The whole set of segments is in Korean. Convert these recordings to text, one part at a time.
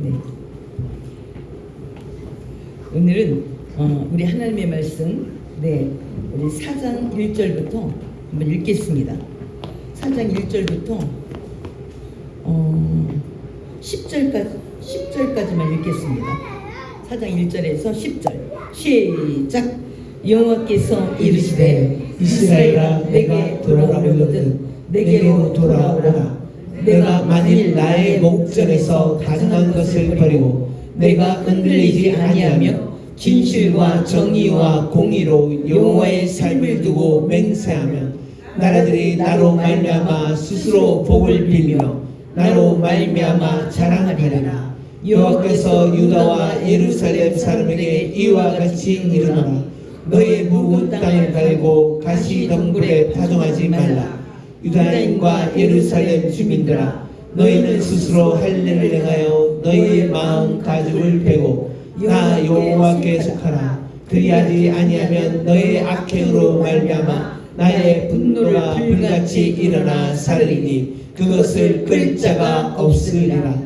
네. 오늘은 우리 하나님의 말씀, 네, 우리 4장 1절부터 한번 읽겠습니다. 4장 1절부터 10절까지만 읽겠습니다. 4장 1절에서 10절 시작. 여호와께서 이르시되 이스라엘아, 내가 돌아오려거든 내게로 돌아오라. 내가 만일 나의 목전에서 가증한 것을 버리고 내가 흔들리지 아니하며 진실과 정의와 공의로 여호와의 삶을 두고 맹세하면 나라들이 나로 말미암아 스스로 복을 빌며 나로 말미암아 자랑하리라. 여호와께서 유다와 예루살렘 사람에게 이와 같이 이르노라. 너의 묵은 땅을 갈고 가시 덩굴에 파종하지 말라. 유다인과 예루살렘 주민들아, 너희는 스스로 할 일을 행하여 너희의 마음 가죽을 베고 나 여호와께 속하라. 그리하지 아니하면 너의 악행으로 말미암아 나의 분노가 불같이 일어나 사르리니 그것을 끌 자가 없으리라.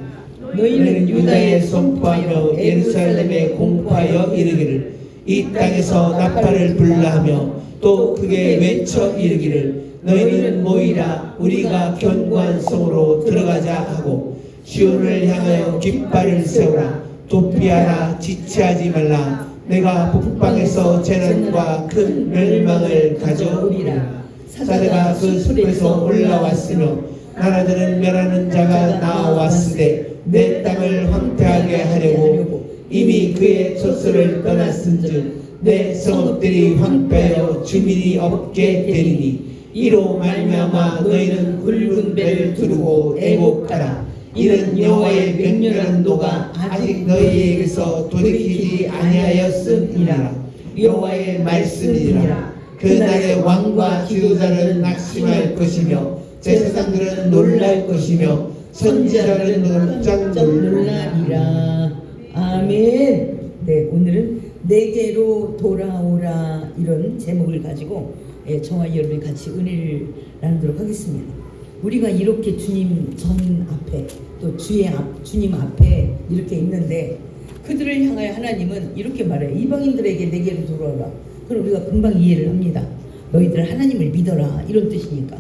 너희는 유다에 선포하며 예루살렘에 공포하여 이르기를 이 땅에서 나팔을 불라하며 또 크게 외쳐 이르기를 너희는 모이라. 우리가 견고한 성으로 들어가자 하고 시온을 향하여 깃발을 세우라. 도피하라. 지체하지 말라. 내가 북방에서 재난과 큰 멸망을 가져오리라. 사자가 그 숲에서 올라왔으며 나라들은 멸하는 자가 나왔으되 내 땅을 황폐하게 하려고 이미 그의 젖소를 떠났은즉 내 성읍들이 황폐하여 주민이 없게 되리니 이로 말미암아 너희는 굵은 배를 두르고 애곡하라. 이는 여호와의 맹렬한 노가 아직 너희에게서 돌이키지 아니하였음이라. 여호와의 말씀이라. 그날의 왕과 지도자는 낙심할 것이며 제사장들은 놀랄 것이며 선지자들은 깜짝 놀라리라. 아멘. 네, 오늘은 내게로 돌아오라 이런 제목을 가지고 저와 여러분이 같이 은혜를 나누도록 하겠습니다. 우리가 이렇게 주님 전 앞에 또 주님 앞에 이렇게 있는데 그들을 향하여 하나님은 이렇게 말해요. 이방인들에게 내게로 돌아오라. 그럼 우리가 금방 이해를 합니다. 너희들 하나님을 믿어라 이런 뜻이니까.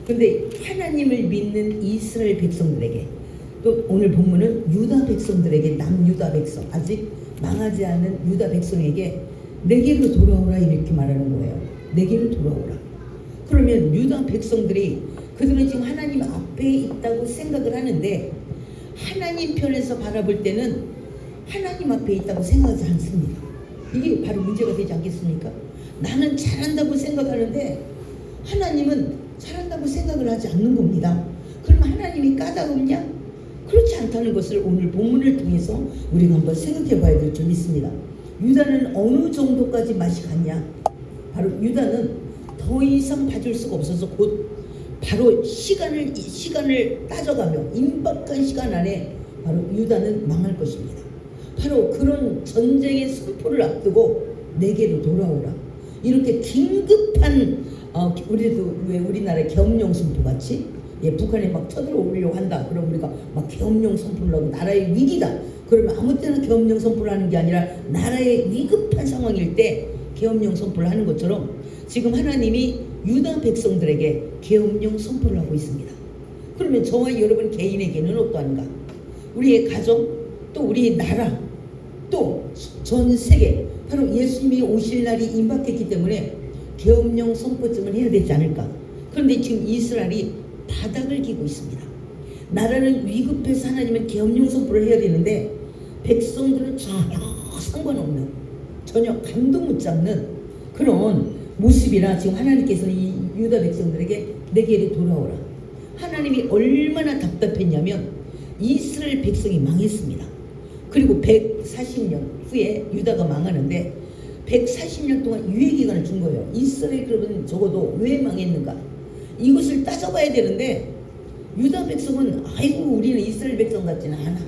근데 하나님을 믿는 이스라엘 백성들에게 또 오늘 본문은 유다 백성들에게 남유다 백성 아직 망하지 않은 유다 백성에게 내게로 돌아오라 이렇게 말하는 거예요. 내게로 돌아오라. 그러면 유다 백성들이 그들은 지금 하나님 앞에 있다고 생각을 하는데 하나님 편에서 바라볼 때는 하나님 앞에 있다고 생각하지 않습니다. 이게 바로 문제가 되지 않겠습니까? 나는 잘한다고 생각하는데 하나님은 잘한다고 생각을 하지 않는 겁니다. 그러면 하나님이 까다롭냐? 그렇지 않다는 것을 오늘 본문을 통해서 우리가 한번 생각해 봐야 될 점 있습니다. 유다는 어느 정도까지 맛이 갔냐? 바로 유다는 더 이상 봐줄 수가 없어서 곧 바로 시간을 따져가며 임박한 시간 안에 바로 유다는 망할 것입니다. 바로 그런 전쟁의 선포를 앞두고 내게로 돌아오라. 이렇게 긴급한 우리도 왜 우리나라의 계엄령 선포 같이 북한에 막 쳐들어오려고 한다. 그럼 우리가 막 계엄령 선포를 하고 나라의 위기다. 그러면 아무 때나 계엄령 선포를 하는 게 아니라 나라의 위급한 상황일 때 계엄령 선포를 하는 것처럼 지금 하나님이 유다 백성들에게 계엄령 선포를 하고 있습니다. 그러면 저와 여러분 개인에게는 어떠한가? 우리의 가정, 또 우리의 나라, 또 전 세계 바로 예수님이 오실 날이 임박했기 때문에 계엄령 선포쯤은 해야 되지 않을까? 그런데 지금 이스라엘이 바닥을 기고 있습니다. 나라는 위급해서 하나님은 계엄령 선포를 해야 되는데 백성들은 전혀 상관없는, 전혀 감도 못 잡는 그런 모습이라 지금 하나님께서는 이 유다 백성들에게 내게로 돌아오라. 하나님이 얼마나 답답했냐면 이스라엘 백성이 망했습니다. 그리고 140년 후에 유다가 망하는데 140년 동안 유예기간을 준 거예요. 이스라엘 그러면 적어도 왜 망했는가? 이것을 따져봐야 되는데 유다 백성은 아이고 우리는 이스라엘 백성 같지는 않아.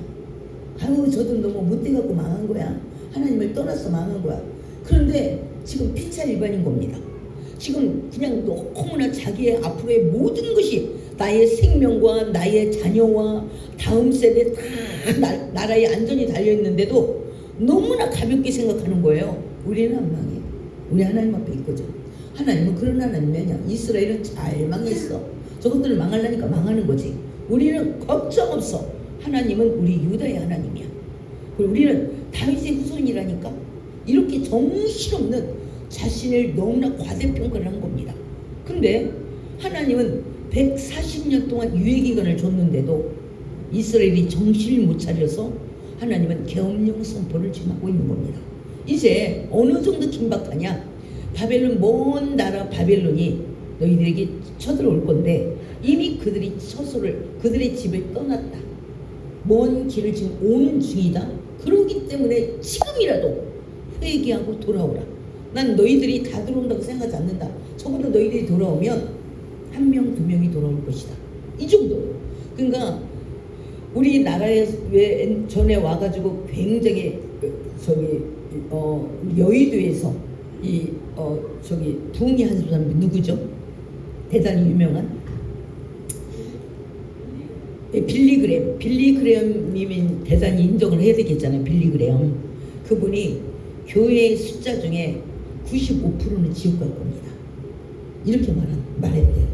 아이고 저도 너무 못돼갖고 망한 거야. 하나님을 떠나서 망한 거야. 그런데 지금 피차 일반인 겁니다. 지금 그냥 너무나 자기의 앞으로의 모든 것이 나의 생명과 나의 자녀와 다음 세대 다 나라의 안전이 달려있는데도 너무나 가볍게 생각하는 거예요. 우리는 안 망해. 우리 하나님 앞에 있거든. 하나님은 그런 하나님이 아니야. 이스라엘은 잘 망했어. 저것들을 망하려니까 망하는 거지. 우리는 걱정 없어. 하나님은 우리 유다의 하나님이야. 그리고 우리는 다윗의 후손이라니까. 이렇게 정신없는 자신을 너무나 과대평가를 한 겁니다. 근데 하나님은 140년 동안 유예기간을 줬는데도 이스라엘이 정신을 못 차려서 하나님은 계엄령 선포를 지금 하고 있는 겁니다. 이제 어느 정도 긴박하냐? 바벨론, 먼 나라 바벨론이 너희들에게 쳐들어올 건데 이미 그들이 그들의 집을 떠났다. 먼 길을 지금 오는 중이다. 그러기 때문에 지금이라도 회개하고 돌아오라. 난 너희들이 다 들어온다고 생각하지 않는다. 적어도 너희들이 돌아오면 1명, 2명이 돌아올 것이다. 이 정도. 그러니까 우리나라에 왜 전에 와가지고 굉장히 여의도에서 부흥이 한 사람이 누구죠? 대단히 유명한 빌리그램님이 대단히 인정을 해야 되겠잖아요. 빌리그램. 그분이 교회의 숫자 중에 95%는 지옥 갈 겁니다. 이렇게 말했대요.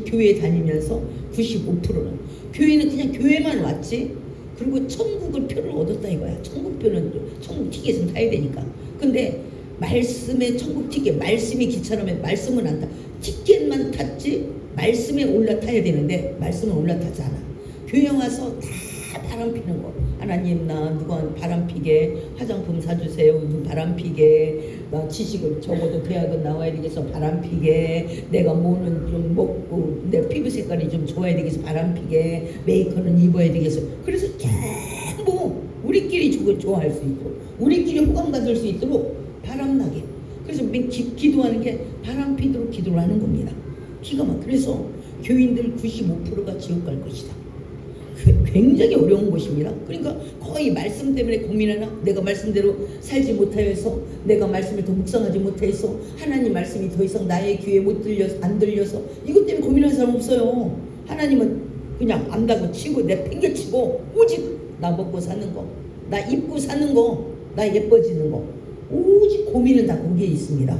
교회 다니면서 95%는 교회는 그냥 교회만 왔지. 그리고 천국을 표를 얻었다 이거야. 천국표는 천국 티켓은 타야 되니까. 근데 말씀에 천국 티켓, 말씀이 기차라면 말씀은 안 타. 티켓만 탔지 말씀에 올라타야 되는데 말씀은 올라타지 않아. 교회 와서 다 바람 피는 거. 하나님, 나 누가 바람 피게 화장품 사주세요. 바람 피게 나 지식을 적어도 대학은 나와야 되겠어. 바람 피게 내가 뭐는 좀 먹고 내 피부 색깔이 좀 좋아야 되겠어. 바람 피게 메이커는 입어야 되겠어. 그래서 전부 우리끼리 좋아할 수 있도록 우리끼리 호감 받을 수 있도록 바람나게. 그래서 기도하는 게 바람 피도록 기도를 하는 겁니다. 기가 막. 그래서 교인들 95%가 지옥 갈 것이다. 굉장히 어려운 것입니다. 그러니까 거의 말씀 때문에 고민하나, 내가 말씀대로 살지 못하여서, 내가 말씀을 더 묵상하지 못해서, 하나님 말씀이 더 이상 나의 귀에 안 들려서 이것 때문에 고민하는 사람 없어요. 하나님은 그냥 안다고 치고 내 팽개치고 오직 나 먹고 사는 거, 나 입고 사는 거, 나 예뻐지는 거, 오직 고민은 다 거기에 있습니다.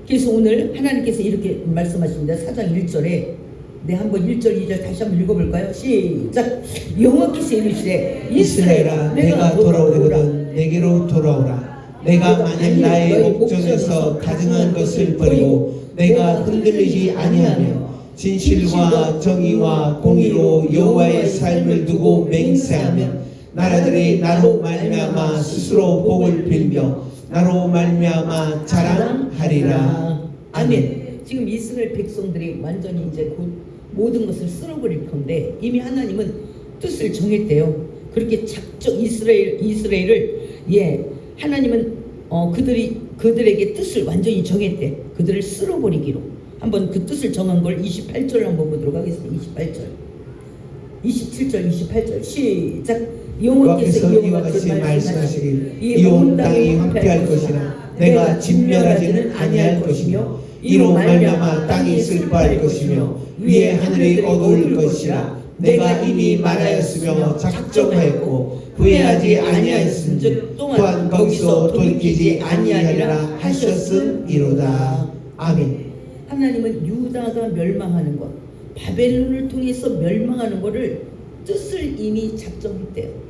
그래서 오늘 하나님께서 이렇게 말씀하십니다. 4장 1절에 한번 1절 2절 다시 한번 읽어볼까요? 시작. 여호와께서 이르시되 이스라엘아, 내가 돌아오거든 내게로 돌아오라. 내가 만일 나의 목전에서 가증한 것을 버리고 내가 흔들리지 아니하며 진실과 정의와 공의로 여호와의 삶을 두고 맹세하면 나라들이 나로 말미암아 스스로 복을 빌며 나로 말미암아 자랑하리라. 아멘. 지금 이스라엘 백성들이 완전히 이제 곧 모든 것을 쓸어버릴 건데 이미 하나님은 뜻을 정했대요. 그렇게 이스라엘을 하나님은 그들에게 뜻을 완전히 정했대. 그들을 쓸어버리기로. 한번 그 뜻을 정한 걸 28절을 한번 보도록 하겠습니다. 28절, 27절, 28절 시작. 여호와께서 이와 같이 말씀하시길 이 온 땅이 황폐할 것이나 내가 진멸하지는 아니할 것이며 이로 말미암아 땅이 슬퍼할 것이며 위에 하늘이 어두울 것이라. 내가 이미 말하였으며 작정하였고 후회하지 아니하였은즉 또한 거기서 돌이키지 아니하리라 하셨음이로다. 아멘. 하나님은 유다가 멸망하는 것, 바벨론을 통해서 멸망하는 것을 뜻을 이미 작정했대요.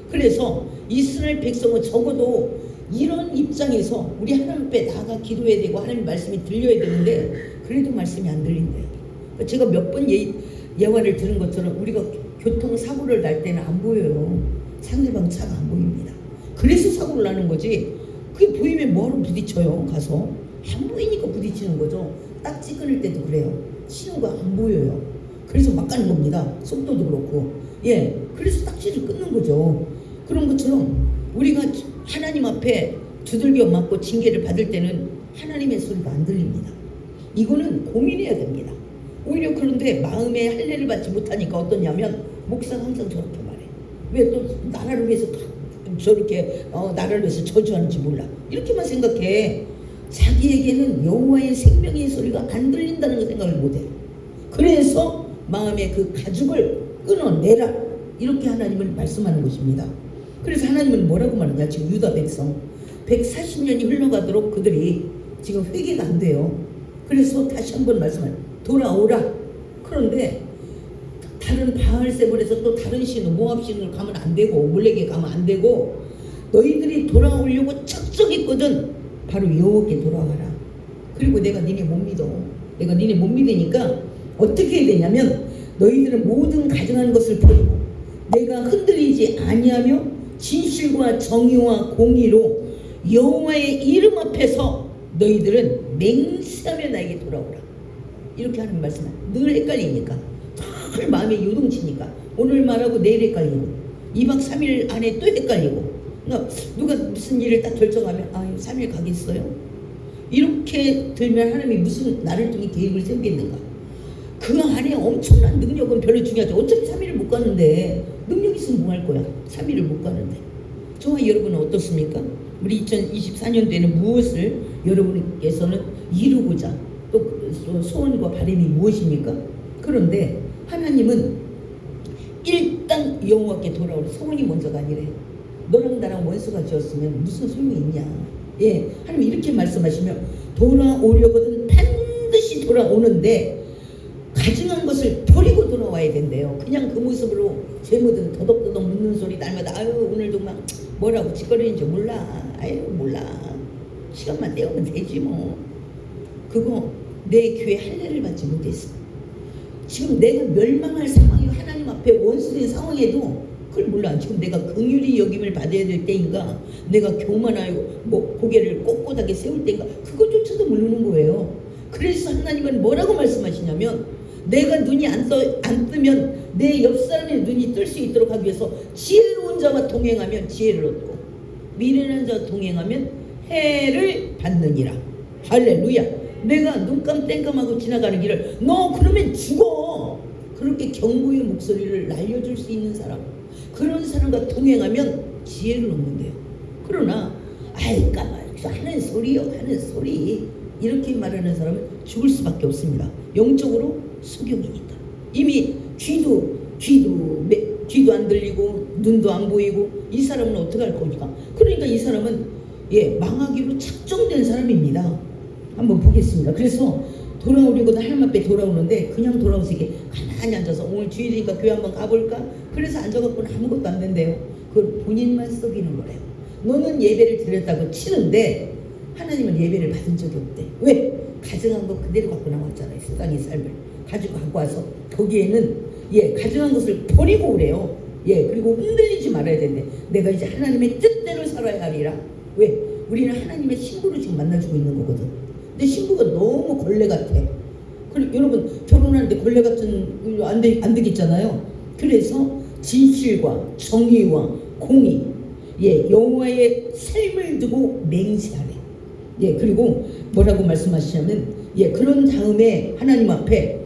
그래서 이스라엘 백성은 적어도 이런 입장에서 우리 하나님 앞에 나아가 기도해야 되고 하나님 말씀이 들려야 되는데 그래도 말씀이 안 들린대요. 제가 몇 번 예화를 들은 것처럼 우리가 교통사고를 날 때는 안 보여요. 상대방 차가 안 보입니다. 그래서 사고를 나는 거지. 그게 보이면 뭐하러 부딪혀요. 가서 안 보이니까 부딪히는 거죠. 딱지 끊을 때도 그래요. 신호가 안 보여요. 그래서 막 가는 겁니다. 속도도 그렇고. 그래서 딱지를 끊는 거죠. 그런 것처럼 우리가 하나님 앞에 두들겨 맞고 징계를 받을 때는 하나님의 소리가 안 들립니다. 이거는 고민해야 됩니다. 오히려 그런데 마음에 할례를 받지 못하니까 어떠냐면 목사가 항상 저렇게 말해. 왜 또 나라를 위해서 저렇게 나라를 위해서 저주하는지 몰라. 이렇게만 생각해. 자기에게는 여호와의 생명의 소리가 안 들린다는 걸 생각을 못해. 그래서 마음의 그 가죽을 끊어내라, 이렇게 하나님은 말씀하는 것입니다. 그래서 하나님은 뭐라고 말하냐, 지금 유다 백성 140년이 흘러가도록 그들이 지금 회개가 안 돼요. 그래서 다시 한번 말씀을 돌아오라. 그런데 다른 바알세불에서 또 다른 신으로 모압 신으로 가면 안 되고 몰렉에 가면 안 되고, 너희들이 돌아오려고 작정했거든. 바로 여호와께 돌아와라. 그리고 내가 니네 못 믿어. 내가 니네 못 믿으니까 어떻게 해야 되냐면, 너희들은 모든 가증한 것을 버리고 내가 흔들리지 아니하며 진실과 정의와 공의로 여호와의 이름 앞에서 너희들은 맹세하며 나에게 돌아오라. 이렇게 하는 말씀은 늘 헷갈리니까, 늘 마음에 요동치니까 오늘 말하고 내일 헷갈리고 2박 3일 안에 또 헷갈리고, 그러니까 누가 무슨 일을 딱 결정하면 3일 가겠어요? 이렇게 들면 하나님이 무슨 나를 통해 계획을 세우겠는가? 그 안에 엄청난 능력은 별로 중요하죠. 어차피 3일을 못 가는데, 능력 있으면 뭐 할 거야? 3일을 못 가는데. 저와 여러분은 어떻습니까? 우리 2024년도에는 무엇을 여러분께서는 이루고자, 또 소원과 바람이 무엇입니까? 그런데 하나님은 일단 여호와께 돌아오라. 소원이 먼저가 아니래. 너랑 나랑 원수가 지었으면 무슨 소용이 있냐. 예, 하나님 이렇게 말씀하시며 돌아오려거든 반드시 돌아오는데 가증한 것을 버리고 돌아와야 된대요. 그냥 그 모습으로 재무든 더덕더덕 묻는 소리 날마다 아유 오늘도 막 뭐라고 짓거리는지 몰라. 아유 몰라. 시간만 때우면 되지 뭐. 그거 내 교회 할례를 받지 못했어. 지금 내가 멸망할 상황이 하나님 앞에 원수된 상황에도 그걸 몰라. 지금 내가 긍휼히 여김을 받아야 될 때인가, 내가 교만하고 뭐 고개를 꼿꼿하게 세울 때인가, 그것조차도 모르는 거예요. 그래서 하나님은 뭐라고 말씀하시냐면, 내가 눈이 안 뜨면 내 옆 사람의 눈이 뜰 수 있도록 하기 위해서 지혜로운 자와 동행하면 지혜를 얻고 미련한 자와 동행하면 해를 받느니라. 할렐루야. 내가 눈감 땡감하고 지나가는 길을 너 그러면 죽어. 그렇게 경고의 목소리를 날려줄 수 있는 사람, 그런 사람과 동행하면 지혜를 얻는데요. 그러나 아이 까만 하는 소리요 하는 소리, 이렇게 말하는 사람은 죽을 수밖에 없습니다. 영적으로 소경이니까. 이미 귀도 안 들리고 눈도 안 보이고, 이 사람은 어떻게 할 겁니까? 그러니까 이 사람은 망하기로 작정된 사람입니다. 한번 보겠습니다. 그래서 돌아오려고도 하나님 앞에 돌아오는데 그냥 돌아오서 이게 가만히 앉아서 오늘 주일이니까 교회 한번 가볼까? 그래서 앉아갖고는 아무것도 안 된대요. 그걸 본인만 썩이는 거래요. 너는 예배를 드렸다고 치는데 하나님은 예배를 받은 적이 없대. 왜? 가증한 거 그대로 갖고 나왔잖아요. 세상의 삶을 가지고 갖고 와서 거기에는 가증한 것을 버리고 오래요. 그리고 흔들리지 말아야 된대. 내가 이제 하나님의 뜻대로 살아야 하리라. 왜? 우리는 하나님의 신부를 지금 만나주고 있는 거거든. 근데 신부가 너무 걸레 같아. 그리고 여러분 결혼하는데 걸레 같은 안 되겠잖아요. 그래서 진실과 정의와 공의, 여호와의 삶을 두고 맹세하래. 그리고 뭐라고 말씀하시냐면, 그런 다음에 하나님 앞에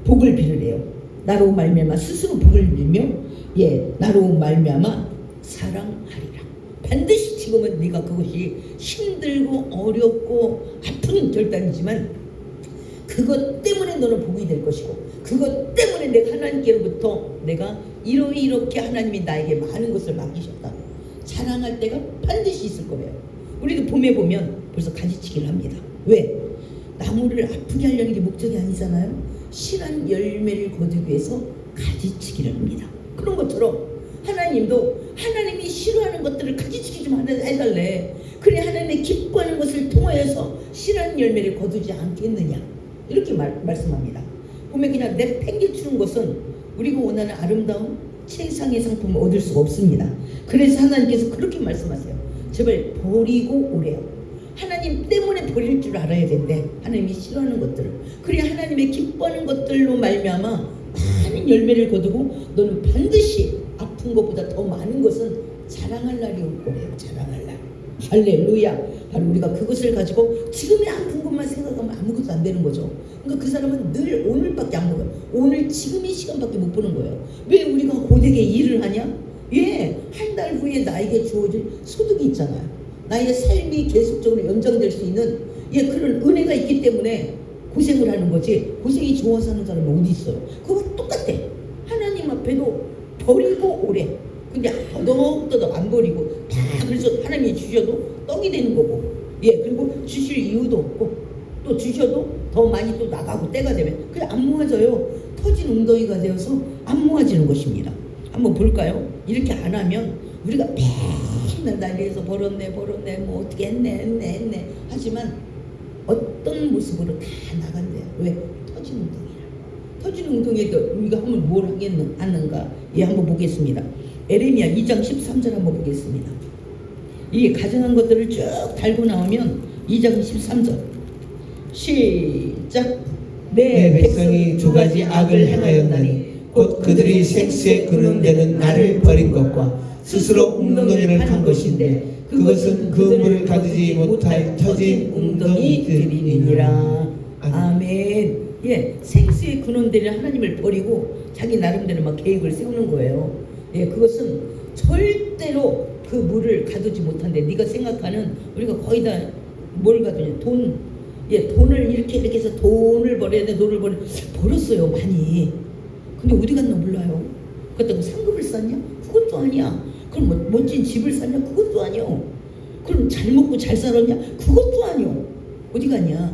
복을 빌으래요. 나로 말미암아 스스로 복을 빌며, 나로 말미암아 사랑하리라. 반드시 지금은 네가 그것이 힘들고 어렵고 아픈 결단이지만 그것 때문에 너는 복이 될 것이고, 그것 때문에 내가 하나님께로부터 내가 이렇게 하나님이 나에게 많은 것을 맡기셨다. 자랑할 때가 반드시 있을 거예요. 우리도 봄에 보면 벌써 가지치기를 합니다. 왜? 나무를 아프게 하려는 게 목적이 아니잖아요. 실한 열매를 거두기 위해서 가지치기를 합니다. 그런 것처럼 하나님도 하나님이 싫어하는 것들을 가지치기 좀 해달래. 그래 하나님이 기뻐하는 것을 통하여서 실한 열매를 거두지 않겠느냐, 이렇게 말씀합니다. 보면 그냥 내팽개치는 것은 우리가 원하는 아름다운 최상의 상품을 얻을 수가 없습니다. 그래서 하나님께서 그렇게 말씀하세요. 제발 버리고 오래요. 하나님 때문에 버릴 줄 알아야 된대. 하나님이 싫어하는 것들을. 그래 하나님의 기뻐하는 것들로 말미암아 많은 열매를 거두고 너는 반드시 아픈 것보다 더 많은 것은 자랑할 날이 올 거래요. 자랑할 날. 할렐루야. 바로 우리가 그것을 가지고 지금의 아픈 것만 생각하면 아무것도 안 되는 거죠. 그러니까 그 사람은 늘 오늘밖에 안 보여요. 오늘 지금 이 시간밖에 못 보는 거예요. 왜 우리가 고되게 일을 하냐? 한 달 후에 나에게 주어질 소득이 있잖아요. 나의 삶이 계속적으로 연장될 수 있는 그런 은혜가 있기 때문에 고생을 하는 거지 고생이 좋아서 하는 사람은 어디 있어요? 그거 똑같아. 하나님 앞에도 버리고 오래. 근데 더덕더덕 안 버리고 다 그래서 하나님이 주셔도 떡이 되는 거고, 예, 그리고 주실 이유도 없고 또 주셔도 더 많이 또 나가고 때가 되면 그냥 안 모아져요. 터진 웅덩이가 되어서 안 모아지는 것입니다. 한번 볼까요? 이렇게 안 하면 우리가 맨날 난리에서 벌었네 뭐 어떻게 했네 하지만 어떤 모습으로 다 나간대요. 왜? 터진 웅덩이라. 터진 웅덩이에도 우리가 하면 뭘 하겠는가? 예, 한번 보겠습니다. 에레미야 2장 13절 한번 보겠습니다. 이 가정한 것들을 쭉 달고 나오면 2장 13절 시작. 내 백성이 두 가지 악을 행하였나니 곧 그들이 생수에 그는 데는 나를 버린 것과 스스로 웅덩이를 판 것인데 그것은 그 물을 가두지 못할 터진 웅덩이들이니라. 아멘. 예, 생수의 근원들이 하나님을 버리고 자기 나름대로 막 계획을 세우는 거예요. 예, 그것은 절대로 그 물을 가두지 못한대. 네가 생각하는 우리가 거의 다 뭘 가두냐? 돈. 예, 돈을 이렇게 해서 돈을 벌어야 돼. 돈을 벌었어요 많이. 근데 어디 갔나 몰라요. 그렇다고 상급을 쌌냐? 그것도 아니야. 그럼 뭐 멋진 집을 샀냐? 그것도 아니요. 그럼 잘 먹고 잘 살았냐? 그것도 아니요. 어디 갔냐?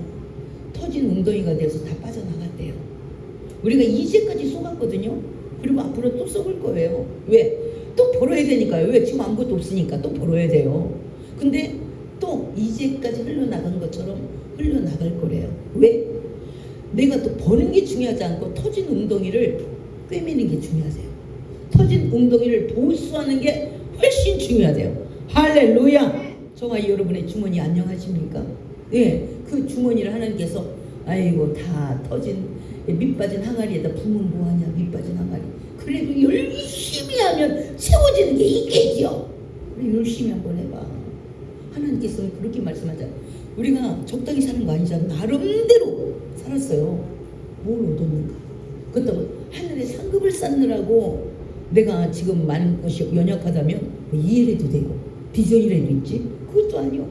터진 웅덩이가 돼서 다 빠져나갔대요. 우리가 이제까지 속았거든요. 그리고 앞으로 또 속을 거예요. 왜? 또 벌어야 되니까요. 왜? 지금 아무것도 없으니까 또 벌어야 돼요. 근데 또 이제까지 흘러나간 것처럼 흘러나갈 거래요. 왜? 내가 또 버는 게 중요하지 않고 터진 웅덩이를 꿰매는 게 중요하세요. 터진 웅덩이를 보수하는 게 훨씬 중요하대요. 할렐루야. 저와 여러분의 주머니 안녕하십니까? 예, 그 주머니를 하나님께서 아이고 다 터진 밑 빠진 항아리에다 부으면 뭐하냐. 밑 빠진 항아리. 그래도 열심히 하면 세워지는 게 있겠지요. 우리 열심히 한번 해봐. 하나님께서는 그렇게 말씀하잖아요. 우리가 적당히 사는 거 아니잖아. 나름대로 살았어요. 뭘 얻었는가? 그렇다고 하늘에 상급을 쌓느라고 내가 지금 많은 것이 연약하다면 뭐 이해라도 되고 비전이라도 있지? 그것도 아니요.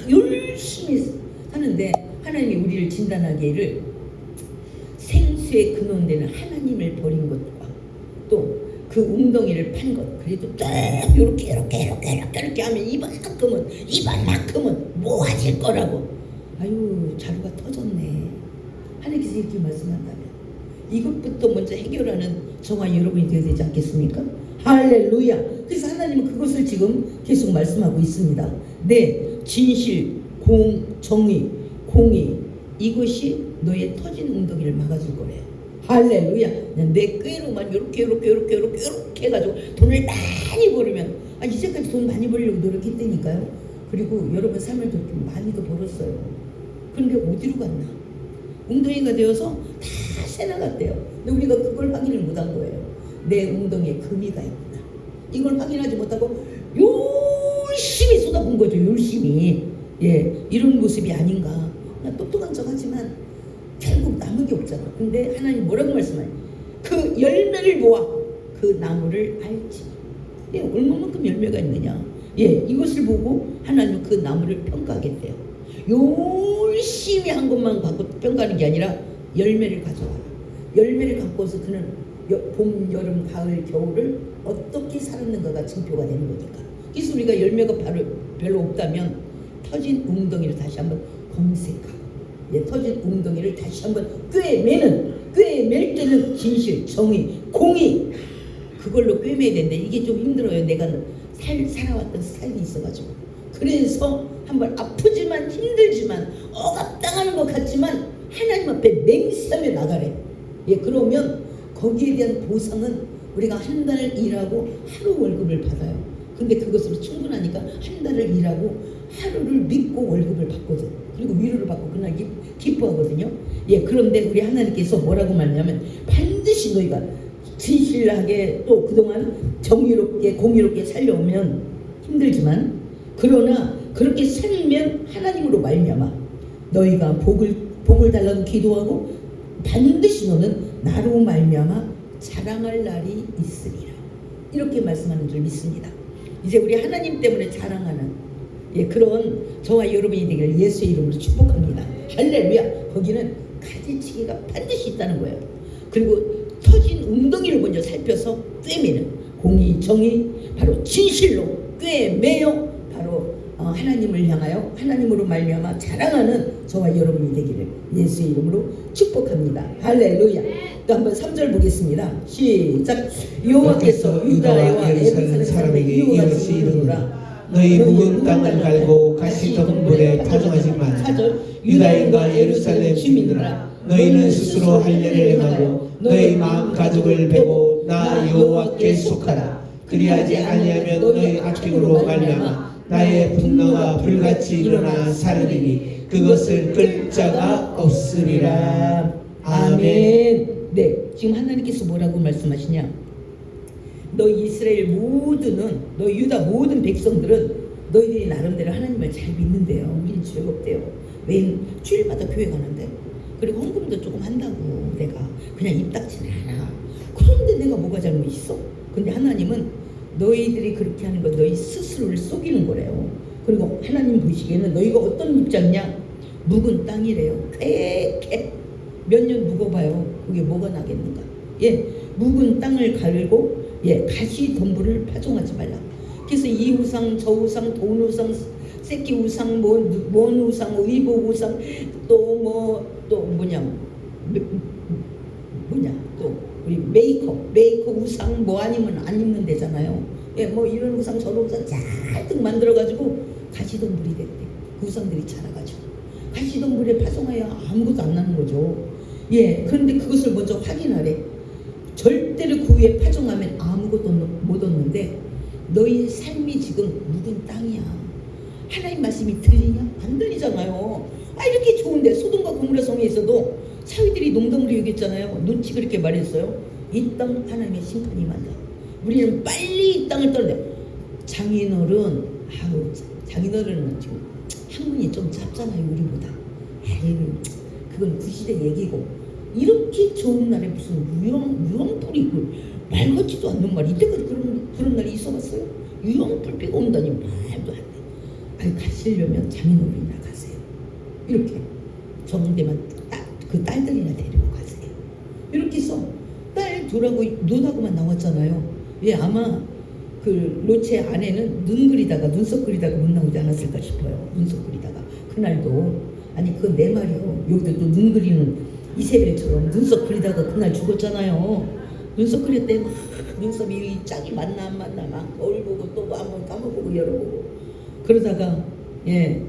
열심히 사는데 하나님이 우리를 진단하기를 생수의 근원되는 하나님을 버린 것과 또 그 웅덩이를 판 것, 그래도 딱 이렇게 하면 이만큼은 모아질 거라고. 아유, 자루가 터졌네. 하나님께서 이렇게 말씀한다면 이것부터 먼저 해결하는 저와 여러분이 되어야 되지 않겠습니까? 할렐루야. 그래서 하나님은 그것을 지금 계속 말씀하고 있습니다. 내 진실, 정의, 공의, 이것이 너의 터진 웅덩이를 막아줄 거래요. 할렐루야. 내 꾀로만 이렇게 해가지고 돈을 많이 벌으면, 이제까지 돈 많이 벌려고 노력했다니까요. 그리고 여러분 삶을 좀 많이도 벌었어요. 그런데 어디로 갔나? 웅덩이가 되어서 다 새나갔대요. 근데 우리가 그걸 확인을 못한 거예요. 내 웅덩이에 금이가 있구나. 이걸 확인하지 못하고 열심히 쏟아본 거죠. 열심히. 예, 이런 모습이 아닌가. 나 똑똑한 척하지만 결국 남은 게 없잖아. 근데 하나님 뭐라고 말씀하냐? 그 열매를 보아 그 나무를 알지. 예, 얼마만큼 열매가 있느냐. 예, 이것을 보고 하나님은 그 나무를 평가하겠대요. 열심히 한 것만 갖고 평가하는 게 아니라 열매를 가져와라. 열매를 갖고서 그는 봄, 여름, 가을, 겨울을 어떻게 살았는가가 증표가 되는 거니까. 그래서 우리가 열매가 별로 없다면 터진 웅덩이를 다시 한번 검색하고, 예, 터진 웅덩이를 다시 한번 꿰맬 때는 진실, 정의, 공의, 그걸로 꿰매야 되는데 이게 좀 힘들어요. 내가 살아왔던 스타일이 있어가지고. 그래서 한번 아프지만 힘들지만 억압당하는 것 같지만 하나님 앞에 맹세하며 나가래. 예, 그러면 거기에 대한 보상은 우리가 한 달을 일하고 하루 월급을 받아요. 근데 그것으로 충분하니까 한 달을 일하고 하루를 믿고 월급을 받거든. 그리고 위로를 받고 그날 기뻐하거든요. 예, 그런데 우리 하나님께서 뭐라고 말하냐면 반드시 너희가 진실하게 또 그동안 정의롭게 공의롭게 살려오면 힘들지만 그러나 그렇게 살면 하나님으로 말미암아 너희가 복을 달라고 기도하고 반드시 너는 나로 말미암아 자랑할 날이 있으리라. 이렇게 말씀하는 줄 믿습니다. 이제 우리 하나님 때문에 자랑하는, 예, 그런 저와 여러분이 되기를 예수의 이름으로 축복합니다. 할렐루야. 거기는 가지치기가 반드시 있다는 거예요. 그리고 터진 웅덩이를 먼저 살펴서 꿰매는 공의 정의 바로 진실로 꿰매어 바로 하나님을 향하여 하나님으로 말미암아 자랑하는 저와 여러분이 되기를 예수의 이름으로 축복합니다. 할렐루야. 또 한번 3절 보겠습니다. 시작. 여호와께서 유다와 예루살렘 사람에게 이같이 이르노라. 너희 묵은 땅을 갈고 가시덤불에 파종하지 마라. 4절. 유다인과 예루살렘 주민들아, 너희는 스스로 할 일을 행하고 너희 마음 가족을 베고 나 여호와께 속하라. 그리하지 아니하면 너희 악행으로 말미암아 나의 분노가 불같이 일어나 사르리니 그것을 끌 자가 없으리라. 아멘. 네, 지금 하나님께서 뭐라고 말씀하시냐? 너 이스라엘 모두는, 너 유다 모든 백성들은 너희들이 나름대로 하나님을 잘 믿는데요. 우리는 즐겁대요. 왜 주일마다 교회 가는데, 그리고 헌금도 조금 한다고 내가 그냥 입 닥치는 않아. 그런데 내가 뭐가 잘못 있어? 근데 하나님은 너희들이 그렇게 하는 건 너희 스스로를 속이는 거래요. 그리고 하나님 보시기에는 너희가 어떤 입장이냐? 묵은 땅이래요. 쾌쾌 몇 년 묵어봐요. 그게 뭐가 나겠는가? 예, 묵은 땅을 갈고 예, 가시 덤불을 파종하지 말라. 그래서 이 우상 저 우상 돈 우상 새끼 우상 뭔 우상 의복 우상 또 뭐냐 또 우리 메이커 우상 뭐 아니면 안 입는 데잖아요. 예, 뭐 이런 우상 저런 우상 잔뜩 만들어가지고 가시덤불이 됐대. 그 우상들이 자라가지고 가시덤불에 파종하여 아무것도 안 나는 거죠. 예, 그런데 그것을 먼저 확인하래. 절대로 그 위에 파종하면 아무것도 못 얻는데 너희 삶이 지금 묵은 땅이야. 하나님 말씀이 들리냐? 안 들리잖아요. 이렇게 좋은데 소돔과 고모라 성에 있어도 사위들이 농담으로 얘기했잖아요. 눈치 그렇게 말했어요. 이 땅 하나님의 심판이 임한다. 우리는 빨리 이 땅을 떠나야 돼. 장인어른은 지금 학문이 좀 짧잖아요. 우리보다. 그건 구시대 얘기고 이렇게 좋은 날에 무슨 유황불이 말 같지도 않는 말 이때까지 그런 날이 있어봤어요? 유황불비가 온다니 말도 안 돼. 가시려면 장인어른이나 가세요. 이렇게 정대만 그 딸들이나 데리고 가세요. 이렇게 해서 딸 둘하고 눈하고만 나왔잖아요. 예, 아마 그 로체 아내는 눈썹 그리다가 못 나오지 않았을까 싶어요. 눈썹 그리다가 그날도 아니 그건 내 말이요. 여기도 또 눈 그리는 이세벨처럼 눈썹 그리다가 그날 죽었잖아요. 눈썹 그릴 때 막 눈썹이 짝이 맞나 안 맞나 막 거울 보고 또 한번 감아보고 열어보고 그러다가 예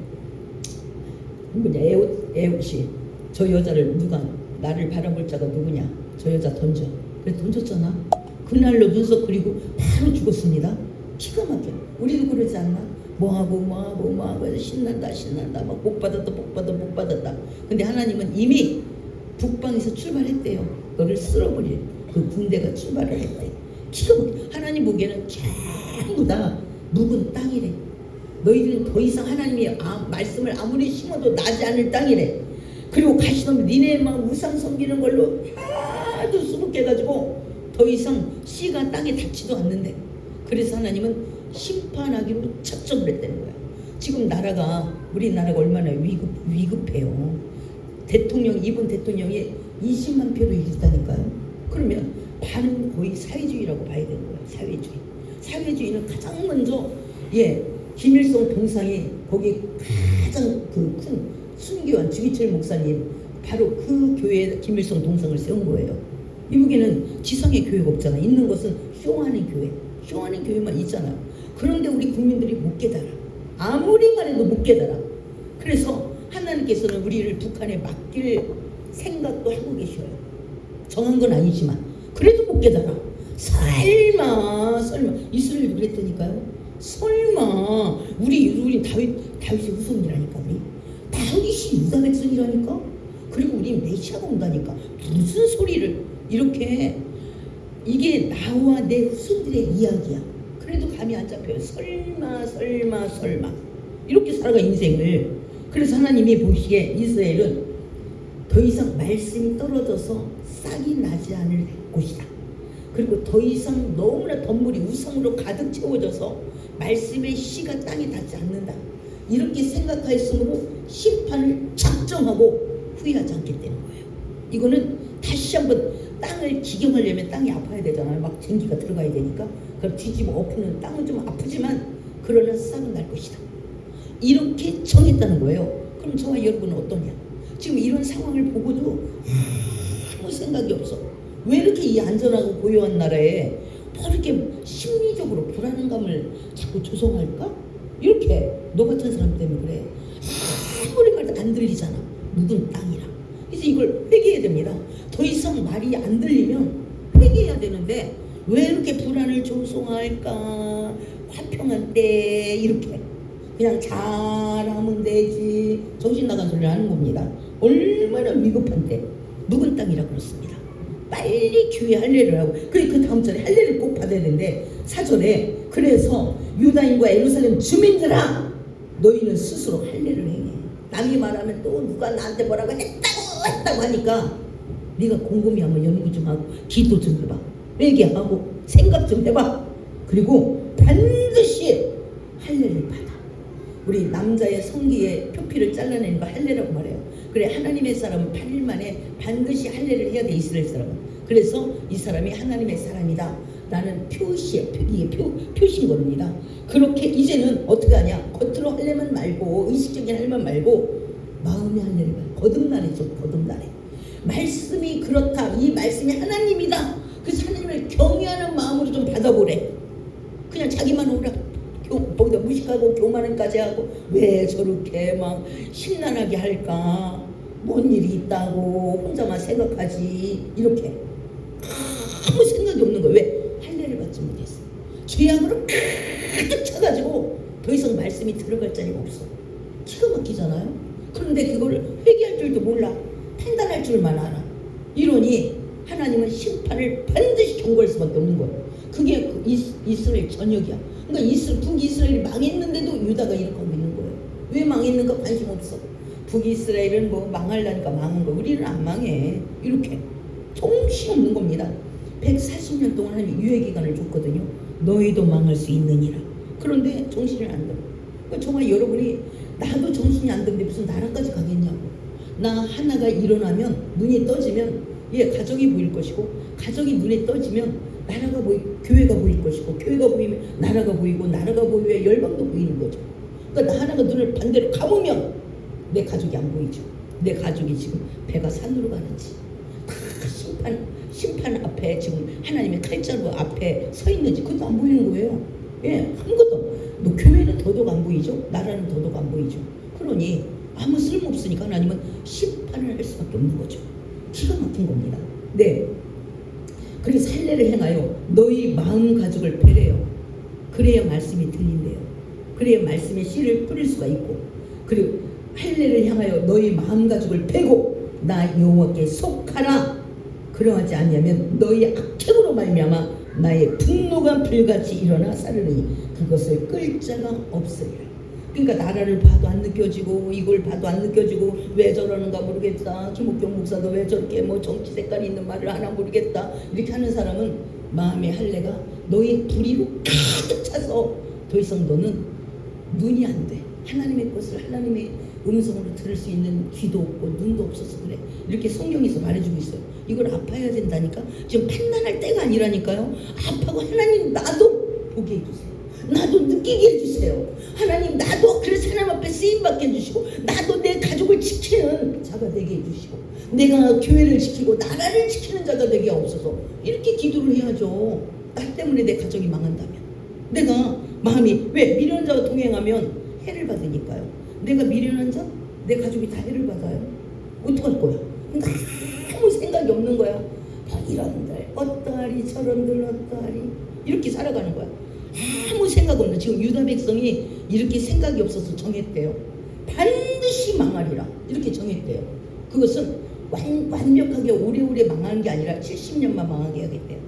에옷이 저 여자를 누가 나를 바라볼 자가 누구냐 저 여자 던져. 그래 던졌잖아. 그날로 눈썹 그리고 바로 죽었습니다. 기가 막혀. 우리도 그러지 않나? 뭐하고 해서 신난다 막 복 받았다. 근데 하나님은 이미 북방에서 출발했대요. 너를 쓸어버릴 그 군대가 출발을 했대. 기가 막혀. 하나님 보기에는 전부 다 묵은 땅이래. 너희들은 더 이상 하나님의 말씀을 아무리 심어도 나지 않을 땅이래. 그리고 가시덤불 니네 막 우상 섬기는 걸로 하도 수북해가지고 더 이상 씨가 땅에 닿지도 않는데 그래서 하나님은 심판하기로 작정을 했다는 거야. 지금 우리나라가 얼마나 위급해요. 이번 대통령이 20만 표로 이겼다니까요. 그러면 반은 거의 사회주의라고 봐야 되는 거야. 사회주의는 가장 먼저 김일성 동상이 거기 가장 그 큰 순교한 주기철 목사님 바로 그 교회에 김일성 동상을 세운 거예요. 미국에는 지상의 교회가 없잖아. 있는 것은 쇼하는 교회만 있잖아요. 그런데 우리 국민들이 못 깨달아. 아무리 말해도 못 깨달아. 그래서 하나님께서는 우리를 북한에 맡길 생각도 하고 계셔요. 정한 건 아니지만 그래도 못 깨달아. 설마 이스라엘도 그랬다니까요. 설마 우리 다윗의 후손이라니까. 우리 다윗이 유다 백성이라니까. 그리고 우리 메시아가 온다니까. 무슨 소리를 이렇게. 이게 나와 내 후손들의 이야기야. 그래도 감이 안 잡혀요. 설마 이렇게 살아가 인생을. 그래서 하나님이 보시기에 이스라엘은 더 이상 말씀이 떨어져서 싹이 나지 않을 곳이다. 그리고 더 이상 너무나 덤불이 우상으로 가득 채워져서 말씀의 씨가 땅에 닿지 않는다. 이렇게 생각하였으므로 심판을 작정하고 후회하지 않기 때문인 거예요. 이거는 다시 한번 땅을 기경하려면 땅이 아파야 되잖아요. 막 전기가 들어가야 되니까. 그걸 뒤집어 엎으면 땅은 좀 아프지만 그러나 싹은 날 것이다. 이렇게 정했다는 거예요. 그럼 저와 여러분은 어떠냐? 지금 이런 상황을 보고도 아무 생각이 없어. 왜 이렇게 이 안전하고 고요한 나라에 뭐 이렇게 심리적으로 불안감을 자꾸 조성할까? 이렇게 너 같은 사람 때문에 그래. 아무리 말도 안 들리잖아. 묵은 땅이라. 그래서 이걸 회개해야 됩니다. 더 이상 말이 안 들리면 회개해야 되는데 왜 이렇게 불안을 조성할까? 화평한 때 이렇게 그냥 잘하면 되지. 정신 나간 소리를 하는 겁니다. 얼마나 위급한 때 묵은 땅이라 그렇습니다. 빨리 교회 할례를 하고 그 다음 절에 할례를 꼭 받아야 되는데 4절에 그래서 유다인과 예루살렘 주민들아 너희는 스스로 할례를 행해. 남이 말하면 또 누가 나한테 뭐라고 했다고 하니까 네가 곰곰이 한번 연구 좀 하고 기도 좀 해봐. 회개하고 생각 좀 해봐. 그리고 반드시 할례를 받아. 우리 남자의 성기의 표피를 잘라내는 거 할례라고 말해요. 그래 하나님의 사람은 8일 만에 반드시 할례를 해야 돼. 이스라엘 사람은. 그래서 이 사람이 하나님의 사람이다 라는 표시에 이게 표시인 겁니다. 그렇게 이제는 어떻게 하냐? 겉으로 할례만 말고 의식적인 할례만 말고 마음의 할례를 거듭나래죠. 거듭나래. 말씀이 그렇다. 이 말씀이 하나님이다. 그래서 하나님을 경외하는 마음으로 좀 받아보래. 그냥 자기만 오라. 거기다 무식하고 교만까지 하고 왜 저렇게 막 심란하게 할까? 뭔 일이 있다고 혼자만 생각하지. 이렇게 아무 생각이 없는 거예요. 왜? 할례를 받지 못했어. 죄악으로 가득 차가지고 더 이상 말씀이 들어갈 자리가 없어. 기가 막히잖아요. 그런데 그걸 회개할 줄도 몰라. 판단할 줄만 알아. 이러니 하나님은 심판을 반드시 경고할 수밖에 없는 거예요. 그게 이스라엘 전역이야. 그러니까 북이스라엘이 망했는데도 유다가 이렇게 하고 있는 거예요. 왜 망했는가 관심 없어. 북이스라엘은 뭐 망하려니까 망한 거. 우리는 안 망해. 이렇게 정신없는 겁니다. 140년 동안 하나님이 유예기간을 줬거든요. 너희도 망할 수 있느니라. 그런데 정신을 안 들어. 그러니까 정말 여러분이 나도 정신이 안 드는데 무슨 나라까지 가겠냐고. 나 하나가 일어나면 눈이 떠지면 가정이 보일 것이고 가정이 눈에 떠지면 나라가 교회가 보일 것이고 교회가 보이면 나라가 보이고 나라가 보이면 열방도 보이는 거죠. 그러니까 나 하나가 눈을 반대로 감으면 내 가족이 안 보이죠. 내 가족이 지금 배가 산으로 가는지 다 심판 앞에 지금 하나님의 칼자루 앞에 서 있는지 그것도 안 보이는 거예요. 아무것도. 너 교회는 더더욱 안 보이죠. 나라는 더더욱 안 보이죠. 그러니 아무 쓸모없으니까 하나님은 심판을 할 수밖에 없는 거죠. 기가 막힌 겁니다. 네. 그래서 할례를 행하여 너희 마음 가죽을 베래요. 그래야 말씀이 들린대요. 그래야 말씀의 씨를 뿌릴 수가 있고, 그리고 할례를 향하여 너희 마음 가죽을 베고 나 여호와께 속하라. 그러하지 않냐면 너희 악행으로 말미암아 나의 분노가 불같이 일어나 사르니 그것을 끌 자가 없으리라. 그러니까 나라를 봐도 안 느껴지고 이걸 봐도 안 느껴지고 왜 저러는가 모르겠다. 김옥경 목사도 왜 저렇게 뭐 정치 색깔이 있는 말을 하나 모르겠다. 이렇게 하는 사람은 마음의 할례가 너의 불의로 가득 차서 더 이상 너는 눈이 안 돼. 하나님의 것을 하나님의 음성으로 들을 수 있는 귀도 없고 눈도 없어서 그래. 이렇게 성경에서 말해주고 있어요. 이걸 아파야 된다니까. 지금 판단할 때가 아니라니까요. 아파고 하나님 나도 보게 해주세요. 나도 느끼게 해주세요. 하나님 나도 그래서 하나님 앞에 쓰임받게 해주시고 나도 내 가족을 지키는 자가 되게 해주시고 내가 교회를 지키고 나라를 지키는 자가 되게 없어서 이렇게 기도를 해야죠. 나 때문에 내 가족이 망한다면 내가 마음이 왜 미련한 자가 동행하면 해를 받으니까요. 내가 미련한 자? 내 가족이 다 해를 받아요. 어떡할 거야? 아무 생각이 없는 거야. 이런들 어떠하리 저런들 어떠하리 이렇게 살아가는 거야. 아무 생각 없는. 지금 유다 백성이 이렇게 생각이 없어서 정했대요. 반드시 망하리라 이렇게 정했대요. 그것은 완벽하게 오래오래 망하는 게 아니라 70년만 망하게 하겠대요.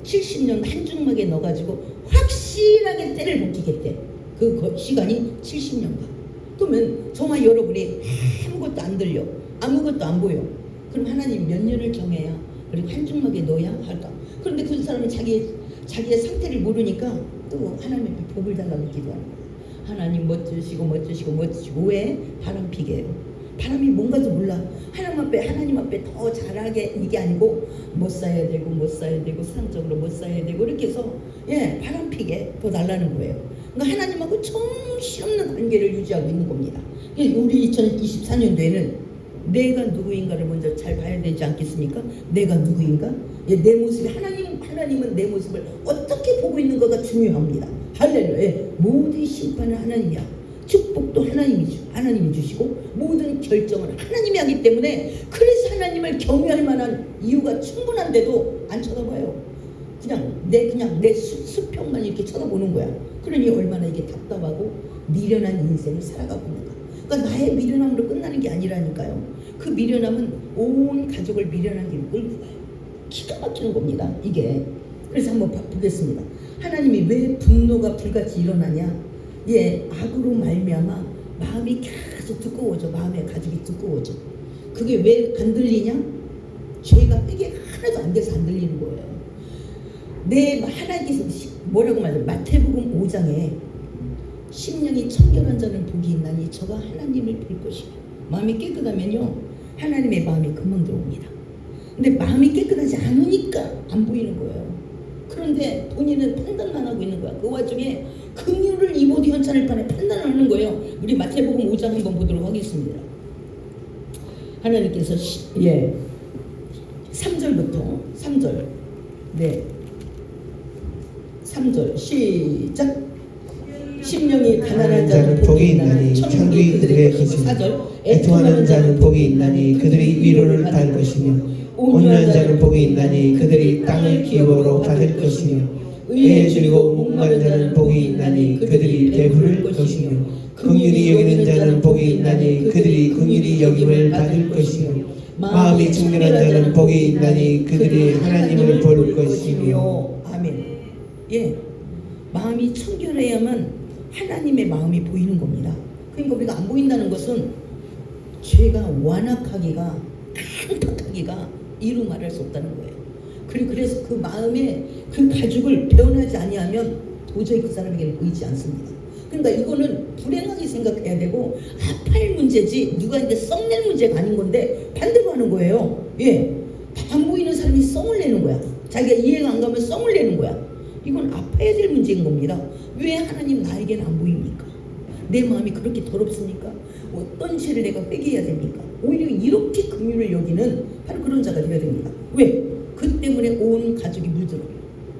70년 한 주막에 넣어가지고 확실하게 때를 벗기겠대. 그 시간이 70년간. 그러면 정말 여러분이 아무것도 안 들려 아무것도 안 보여. 그럼 하나님 몇 년을 경해야 그리고 한 주막에 넣어야 할까? 그런데 그 사람은 자기의 상태를 모르니까 또 하나님께 복을 달라고 기도하는 거예요. 하나님 멋주시고 왜? 바람 피게 해요. 바람이 뭔가도 몰라. 하나님 앞에 더 잘하게 이게 아니고 못 써야 되고 사랑적으로 못 써야 되고 이렇게 해서 바람 피게 더 달라는 거예요. 그러니까 하나님하고 정신없는 관계를 유지하고 있는 겁니다. 우리 2024년도에는 내가 누구인가를 먼저 잘 봐야 되지 않겠습니까? 내가 누구인가? 내 모습이 하나님은 내 모습을 어떻게 보고 있는가가 중요합니다. 할렐루야. 모든 심판은 하나님이야. 축복도 하나님이 주시고 모든 결정은 하나님이 하기 때문에 그래서 하나님을 경외할 만한 이유가 충분한데도 안 쳐다봐요. 그냥 내 수평만 이렇게 쳐다보는 거야. 그러니 얼마나 이게 답답하고 미련한 인생을 살아가고 있는가. 그러니까 나의 미련함으로 끝나는 게 아니라니까요. 그 미련함은 온 가족을 미련한 길을 끌고 가요. 기가 막히는 겁니다. 이게. 그래서 한번 보겠습니다. 하나님이 왜 분노가 불같이 일어나냐? 악으로 말미암아 마음이 계속 두꺼워져. 마음의 가죽이 두꺼워져. 그게 왜 안 들리냐? 죄가 이게 하나도 안 돼서 안 들리는 거예요. 하나님께서 뭐라고 말해요? 마태복음 5장에 심령이 청결한 자는 복이 있나니 저가 하나님을 볼 것이며. 마음이 깨끗하면요 하나님의 마음이 금방 들어옵니다. 근데 마음이 깨끗하지 않으니까 안 보이는 거예요. 그런데 본인은 판단만 하고 있는 거야. 그 와중에 긍휼을 이모도 현찬을 판에 판단을 하는 거예요. 우리 마태복음 5장 한번 보도록 하겠습니다. 하나님께서 3절부터 3절 3절 시작. 심령이 가난한 자는 복이 있나니 천국이 그들의 것이며 4절 애통하는 자는 복이 있나니 그들이 위로를 받을 것이며 온유한 자는 복이 있나니 그들이 땅을 기업으로 받을 것이며 의에 줄이고 목마른 자는 복이 있나니 그들이 배부를 것이며 긍휼히 여기는 자는 복이 있나니 그들이 긍휼히 여김을 받을 것이며 마음이 청결한 자는 복이 있나니 그들이 하나님을 볼 것이며. 아멘. 마음이 청결해야만 하나님의 마음이 보이는 겁니다. 그러니까 우리가 안 보인다는 것은 죄가 완악하기가 깜빡하기가 이루 말할 수 없다는 거예요. 그래서 그 마음에 그 가죽을 변하지 아니하면 도저히 그 사람에게는 보이지 않습니다. 그러니까 이거는 불행하게 생각해야 되고 아파할 문제지 누가 이제 썩낼 문제가 아닌 건데 반대로 하는 거예요. 안 보이는 사람이 썽을 내는 거야. 자기가 이해가 안 가면 썽을 내는 거야. 이건 아파야 될 문제인 겁니다. 왜 하나님 나에게는 안 보입니까? 내 마음이 그렇게 더럽습니까? 어떤 죄를 내가 회개해야 됩니까? 오히려 이렇게 긍휼을 여기는 바로 그런 자가 되어야 됩니다. 왜? 그 때문에 온 가족이 물들어요.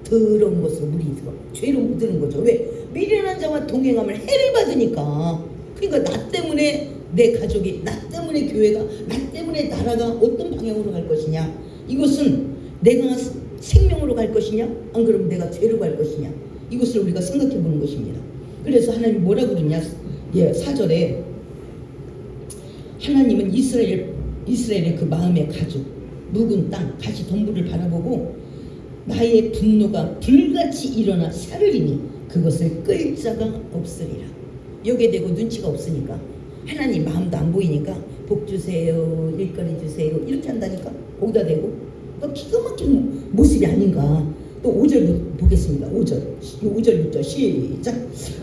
더러운 것으로 물이 들어. 죄로 물드는 거죠. 왜? 미련한 자와 동행하면 해를 받으니까. 그러니까 나 때문에 내 가족이, 나 때문에 교회가, 나 때문에 나라가 어떤 방향으로 갈 것이냐. 이것은 내가 생명으로 갈 것이냐, 안 그러면 내가 죄로 갈 것이냐. 이것을 우리가 생각해 보는 것입니다. 그래서 하나님이 뭐라고 그러냐. 4절에 하나님은 이스라엘의 그 마음의 가죽, 묵은 땅, 가시 덤불을 바라보고 나의 분노가 불같이 일어나 사르리니 그것을 끌 자가 없으리라. 여기에 대고 눈치가 없으니까 하나님 마음도 안 보이니까 복 주세요, 일거리 주세요 이렇게 한다니까 거기다 대고 기가 막힌 모습이 아닌가. 또 5절 보겠습니다. 5절 6절 시작.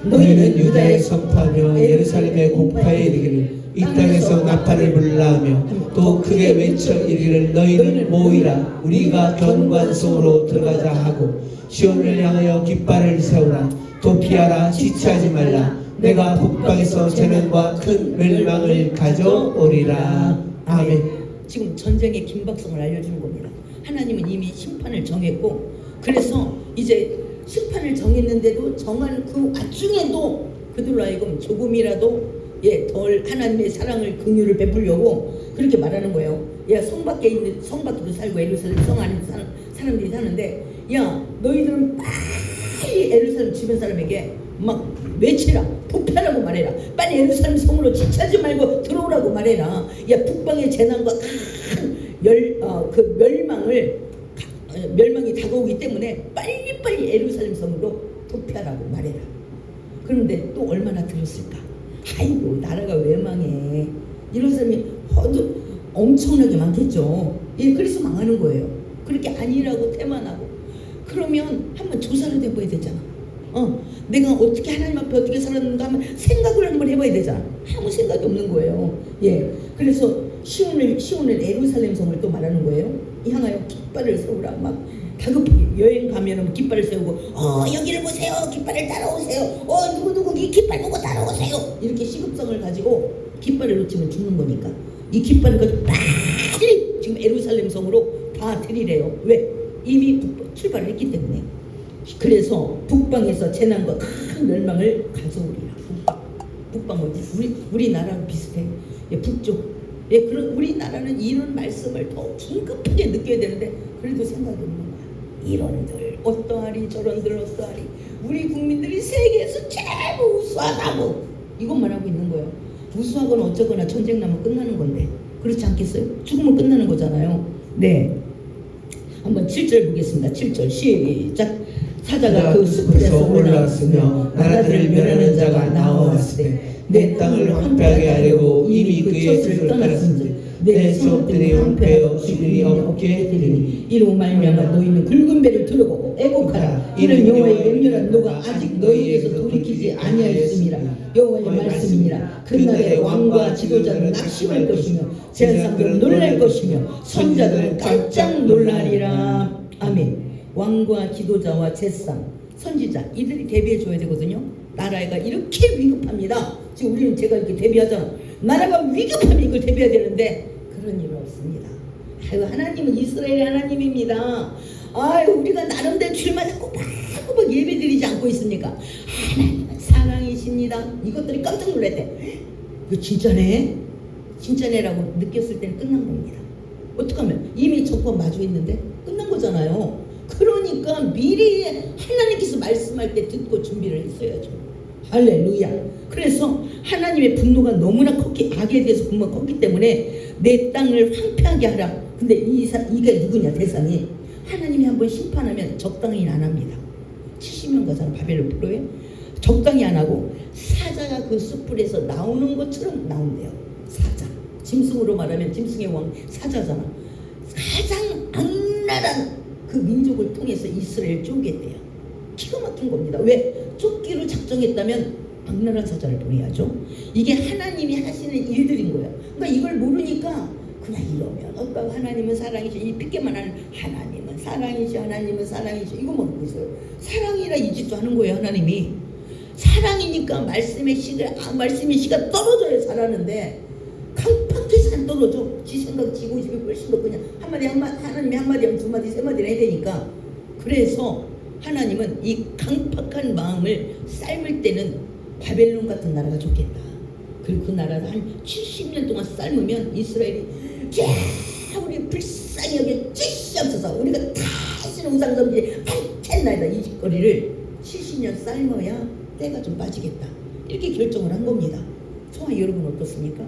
너희는 유다에 선포하며 예루살렘에 공파에 이르기를 이 땅에서 나팔을 불라하며 또 크게 외쳐 이르기를 너희는 모이라 우리가 견관성으로 들어가자 하고 시온을 향하여 깃발을 세우라. 도피하라, 지체하지 말라. 내가 북방에서 재난과 큰 멸망을 가져오리라. 아멘. 지금 전쟁의 긴박성을 알려주는 겁니다. 하나님은 이미 심판을 정했고, 그래서 이제 심판을 정했는데도 정한 그 와중에도 그들로 하여금 조금이라도 덜 하나님의 사랑을 긍휼을 베풀려고 그렇게 말하는 거예요. 성 밖에도 살고 예루살렘 성 안에 사는 사람들이 사는데, 너희들은 빨리 예루살렘 주변 사람에게 막 외치라, 도피하라고 말해라. 빨리 예루살렘 성으로 지체하지 말고 들어오라고 말해라. 북방의 재난과 그 멸망이 다가오기 때문에 빨리 예루살렘 성으로 도피하라고 말해라. 그런데 또 얼마나 들었을까? 아이고, 나라가 왜 망해? 이런 사람이 엄청나게 많겠죠. 그래서 망하는 거예요. 그렇게 아니라고 태만하고. 그러면 한번 조사를 해봐야 되잖아. 내가 어떻게 하나님 앞에 어떻게 살았는가 하면 생각을 한번 해봐야 되잖아. 아무 생각이 없는 거예요. 그래서 그래서 시온은 예루살렘 성을 또 말하는 거예요. 향하여 깃발을 세우라. 막 다급하게 여행 가면은 깃발을 세우고 여기를 보세요. 깃발을 따라오세요. 누구 이 깃발 보고 따라오세요. 이렇게 시급성을 가지고 깃발을 놓치면 죽는 거니까 이 깃발을 가지고 빨리 지금 예루살렘 성으로 다 들이래요. 왜? 이미 출발을 했기 때문에. 그래서 북방에서 재난과 큰 멸망을 가져오리라. 북방 뭐지? 우리나라랑 비슷해. 북쪽. 그런 우리나라는 이런 말씀을 더 긴급하게 느껴야 되는데 그래도 생각이 없는 거야. 이런들 어떠하리 저런들 어떠하리. 우리 국민들이 세계에서 제일 우수하다고 이것만 하고 있는 거예요. 우수하거나 어쩌거나 전쟁 나면 끝나는 건데 그렇지 않겠어요? 죽으면 끝나는 거잖아요. 네, 한번 7절 보겠습니다. 7절 시작. 사자가 그 숲에서 올라왔으며 나라들을 멸하는 자가 나와왔을 때 내 땅을 황폐하게 하려고 이미 그의 뜻을 떠났은즉 내 성들이 황폐하여 주인이 없게 되리니 이로 말미암아 너희는 굵은 배를 들고 애곡하라. 이는 여호와의 맹렬한 노가 아직 너희에게서 돌이키지 아니하였음이라. 여호와의 말씀이니라. 그날에 왕과 지도자는 낙심할 것이며 제사장들은 놀랄 것이며 선자들은 깜짝 놀라리라. 아멘. 왕과 지도자와 제사장, 선지자 이들이 대비해 줘야 되거든요. 나라가 이렇게 위급합니다. 지금 우리는 제가 이렇게 대비하잖아. 나라가 위급하면 이걸 대비해야 되는데 그런 일 없습니다. 아유, 하나님은 이스라엘의 하나님입니다. 아유, 우리가 나름대로 줄만 잡고 막 예배드리지 않고 있습니까? 하나님은 사랑이십니다. 이것들이 깜짝 놀랐대. 이거 진짜네? 진짜네라고 느꼈을 때는 끝난 겁니다. 어떡하면 이미 적과 마주 있는데 끝난 거잖아요. 그러니까 미리 하나님께서 말씀할 때 듣고 준비를 했어야죠. 할렐루야. 그래서 하나님의 분노가 너무나 악에 대해서 분노가 컸기 때문에 내 땅을 황폐하게 하라. 근데 이게 누구냐 대상이. 하나님이 한번 심판하면 적당히 안 합니다. 70년 가잖아 바벨론 프로에. 적당히 안 하고 사자가 그 숲불에서 나오는 것처럼 나온대요. 사자. 짐승으로 말하면 짐승의 왕 사자잖아. 가장 악랄한 그 민족을 통해서 이스라엘 쪼개대요. 기가 막힌 겁니다. 왜? 쫓기로 작정했다면 악랄한 사자를 보내야죠. 이게 하나님이 하시는 일들인 거예요. 그러니까 이걸 모르니까 그냥 이러면 하나님은 사랑이죠. 이 핑계만 하는 하나님은 사랑이죠. 하나님은 사랑이죠. 이것만 보고 있어요. 사랑이라 이 짓도 하는 거예요. 하나님이 사랑이니까 말씀의 씨가 떨어져야 잘하는데 강팍해서 안 떨어져. 지 생각 지고 있으면 훨씬 더 그냥 하나님이 한마디 하면 두마디 세마디를 해야 되니까. 그래서 하나님은 이 강팍한 마음을 삶을 때는 바벨론 같은 나라가 좋겠다. 그리고 그 나라를 한 70년 동안 삶으면 이스라엘이 우리 불쌍히 여겨 찌시옵소서. 우리가 다시는 우상숭배 한캔나이다. 이 짓거리를 70년 삶아야 때가 좀 빠지겠다. 이렇게 결정을 한 겁니다. 성화 여러분 어떻습니까?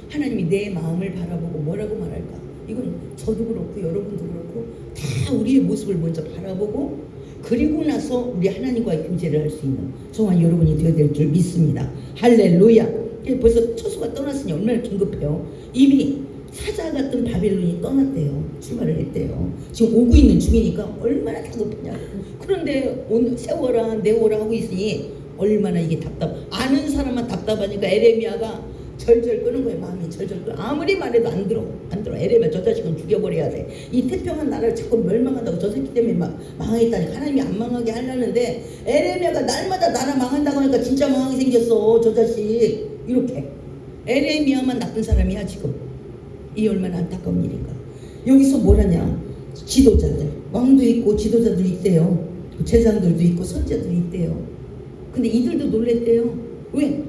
하나님이 내 마음을 바라보고 뭐라고 말할까? 이건 저도 그렇고 여러분도 그렇고 다 우리의 모습을 먼저 바라보고 그리고 나서 우리 하나님과의 교제를 할 수 있는 정말 여러분이 되어야 될 줄 믿습니다. 할렐루야. 벌써 처수가 떠났으니 얼마나 긴급해요. 이미 사자 같은 바벨론이 떠났대요. 출발을 했대요. 지금 오고 있는 중이니까 얼마나 다급하냐. 그런데 세워라 내워라 하고 있으니 얼마나 이게 아는 사람만 답답하니까 에레미야가 절절 끄는 거예요. 마음이 절절 끄. 아무리 말해도 안 들어. 에레미야 저 자식은 죽여버려야 돼. 이 태평한 나라를 자꾸 멸망한다고 저 새끼 때문에 막 망하겠다니. 하나님이 안 망하게 하려는데 에레미야가 날마다 나라 망한다고 하니까 진짜 망하게 생겼어. 저 자식. 이렇게 에레미야만 나쁜 사람이야 지금. 이 얼마나 안타까운 일인가. 여기서 뭐라냐. 지도자들. 왕도 있고 지도자들 있대요. 제사장들도 있고 선지자들이 있대요. 근데 이들도 놀랬대요. 왜?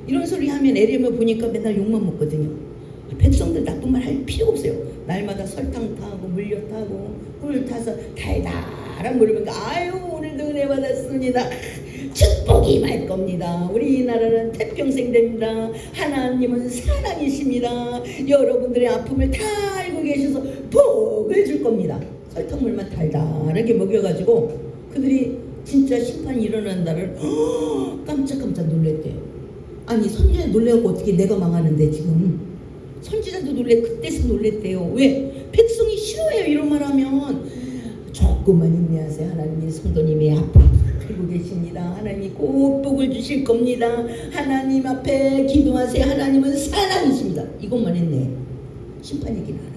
이런 소리 하면 에레미야 보니까 맨날 욕만 먹거든요. 백성들 나쁜 말 할 필요가 없어요. 날마다 설탕 타고 물려 타고 꿀 타서 달달한 물을 먹으니까 아유 오늘도 은혜 받았습니다. 축복이 말 겁니다. 우리나라는 태평생 됩니다. 하나님은 사랑이십니다. 여러분들의 아픔을 다 알고 계셔서 복을 줄 겁니다. 설탕물만 달달하게 먹여가지고 그들이 진짜 심판이 일어난 날을 깜짝깜짝 놀랬대요. 아니 선지자 놀래고 어떻게 내가 망하는데 지금. 선지자도 그때서 놀랬대요. 왜? 백성이 싫어해요. 이런 말 하면 조금만 인내하세요. 하나님이 성도님의 아픔 알고 계십니다. 하나님 하나님이 꼭 복을 주실 겁니다. 하나님 앞에 기도하세요. 하나님은 사랑이십니다. 이것만 했네. 심판 얘기는 안 하고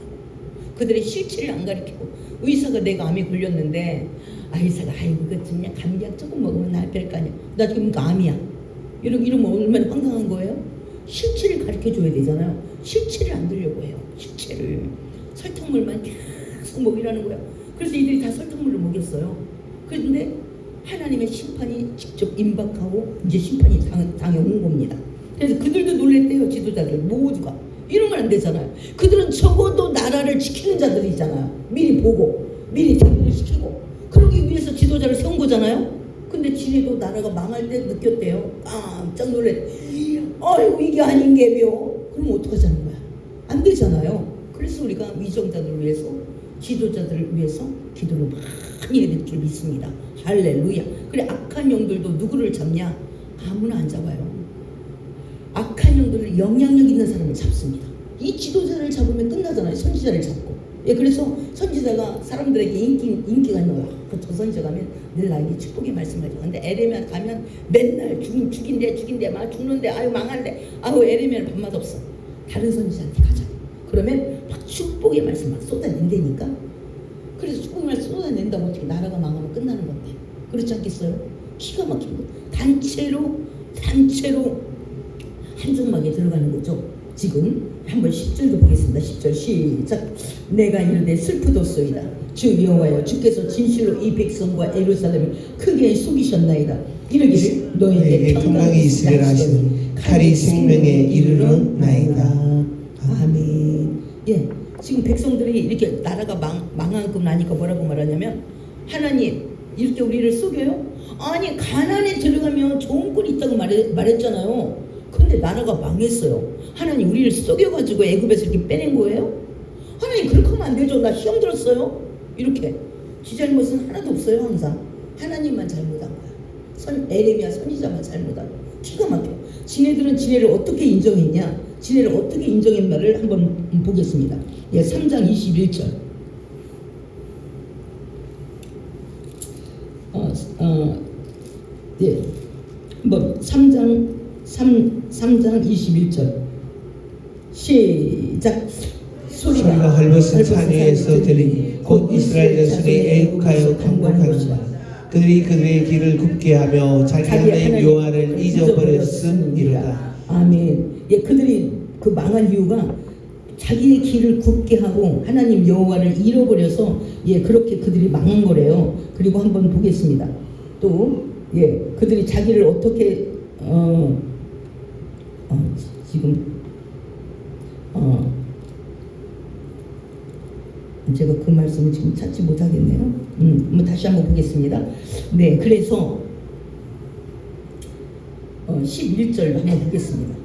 그들의 실체를 안 가르치고 의사가 내가 암에 걸렸는데 의사가 아이고 그것 그냥 감기약 조금 먹으면 나을 거 아니야. 나 지금 암이야. 이러면 얼마나 황당한 거예요? 실체를 가르쳐줘야 되잖아요. 실체를 안 들려고 해요. 실체를 설탕물만 계속 먹이라는 거예요. 그래서 이들이 다 설탕물을 먹였어요. 그런데 하나님의 심판이 직접 임박하고 이제 심판이 당해온 겁니다. 그래서 그들도 놀랬대요. 지도자들 모두가. 이러면 안 되잖아요. 그들은 적어도 나라를 지키는 자들이잖아요. 미리 보고 미리 대비를 시키고 그러기 위해서 지도자를 세운 거잖아요. 근데 지네도 나라가 망할 때 느꼈대요. 깜짝 놀래. 아이고 이게 아닌 게며. 그럼 어떡하자는 거야. 안 되잖아요. 그래서 우리가 위정자들을 위해서 지도자들을 위해서 기도를 많이 해야 될 줄 믿습니다. 할렐루야. 그래 악한 영들도 누구를 잡냐? 아무나 안 잡아요. 악한 영들을 영향력 있는 사람을 잡습니다. 이 지도자를 잡으면 끝나잖아요. 선지자를 잡고. 예, 그래서 선지자가 사람들에게 인기가 있는 거야. 저 선지자 가면 늘 나에게 축복의 말씀을 하죠. 근데 에레미야 가면 맨날 죽인대 막 죽는데 아유 망할래. 아유 에레미야는 밥맛 없어. 다른 선지자한테 가자. 그러면 막 축복의 말씀 막 쏟아낸다니까. 그래서 축복의 말씀 쏟아낸다고 어떻게 나라가 망하면 끝나는 건데. 그렇지 않겠어요? 기가 막힌 거. 단체로 한정막에 들어가는 거죠. 지금 한번 10절도 보겠습니다. 10절 시작. 내가 이르되 슬프도소이다. 주 여호와여 주께서 진실로 이 백성과 예루살렘을 크게 속이셨나이다. 이르기를 너희에게 평강이 있으리라 하시니 칼이 생명에 이르렀나이다. 아멘. 예, 지금 백성들이 이렇게 나라가 망하고 나니까 뭐라고 말하냐면 하나님 이렇게 우리를 속여요? 아니 가나안에 들어가면 좋은 꼴이 있다고 말했잖아요. 근데 나라가 망했어요. 하나님 우리를 속여가지고 애굽에서 이렇게 빼낸 거예요? 하나님 그렇게 하면 안 되죠. 나 시험 들었어요. 이렇게 지 잘못은 하나도 없어요. 항상 하나님만 잘못한 거야. 에레미야 선지자만 잘못한 거야. 기가 막혀. 지네들은 지네를 어떻게 인정했냐? 지네를 어떻게 인정했나를 한번 보겠습니다. 예, 3장 21절. 예, 한번 3장 21절 시작. 소리가 헐벗은 산 위에서 들리니 곧 이스라엘 자손이 애국하여 강복하였다. 그들이 그들의 길을 굽게 하며 자기 하나님 여호와를 잊어버렸음이로다. 아멘. 예, 그들이 그 망한 이유가 자기의 길을 굽게 하고 하나님 여호와를 잃어버려서 예, 그렇게 그들이 망한 거래요. 그리고 한번 보겠습니다. 또 예, 그들이 자기를 어떻게 지금 제가 그 말씀을 지금 찾지 못하겠네요. 뭐 다시 한번 보겠습니다. 네, 그래서 11절 한번 보겠습니다.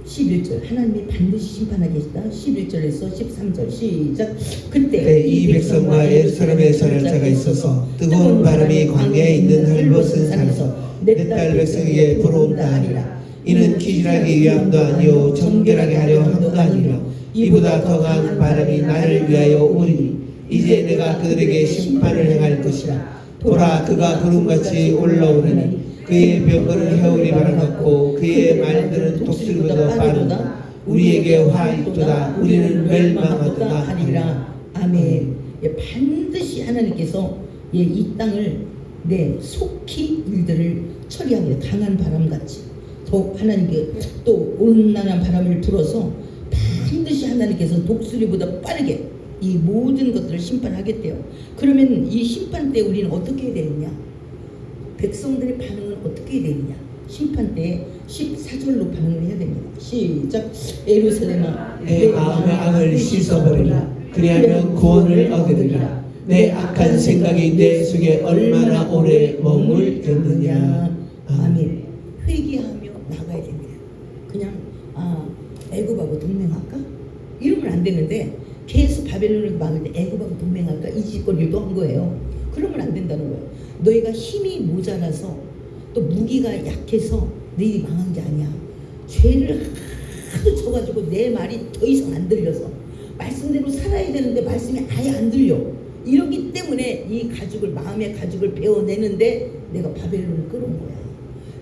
11절 하나님이 반드시 심판하겠다. 11절에서 13절 시작. 그때 이 백성과 예루살렘에 살 자가 있어서 뜨거운 바람이 광야에 있는 헐벗은 산에서 내 딸 백성에게 불어온다 하리라. 이는 기질하기 위함도 아니요 정결하게 하려 함도 아니며 이보다 더 강한 바람이 나를 위하여 오리니 이제 내가 그들에게 심판을 행할 것이라. 보라 그가 구름같이 올라오르니 그의 병거는 해오리 바람 같고 그의 말들은 독수리보다 빠르다. 우리에게 화 있도다. 우리는 멸망하도다 하리라. 아멘. 예, 반드시 하나님께서 예, 이 땅을 속히 일들을 처리하게 강한 바람같이 더 하나님께 또 온난한 바람을 불어서 반드시 하나님께서 독수리보다 빠르게 이 모든 것들을 심판하겠대요. 그러면 이 심판 때 우리는 어떻게 해야 되느냐? 백성들의 반응은 어떻게 해야 되느냐? 심판 때 14절로 반응을 해야 됩니다. 시작. 예루살렘아 내 마음의 악을 씻어버리라. 그리하면 구원을 얻으리라. 내 악한 생각이 내 속에 얼마나 오래 머물겠느냐. 아멘. 회개하며 나가야 된대요. 그냥 애굽하고 동맹할까? 이러면 안 되는데 계속 바벨론을 막을 때 애굽하고 동맹할까? 이 짓거리도 한 거예요. 그러면 안 된다는 거예요. 너희가 힘이 모자라서 또 무기가 약해서 너희들이 망한 게 아니야. 죄를 하도 쳐가지고 내 말이 더 이상 안 들려서 말씀대로 살아야 되는데 말씀이 아예 안 들려. 이러기 때문에 이 가죽을 마음의 가죽을 베어내는데 내가 바벨론을 끌어온 거야.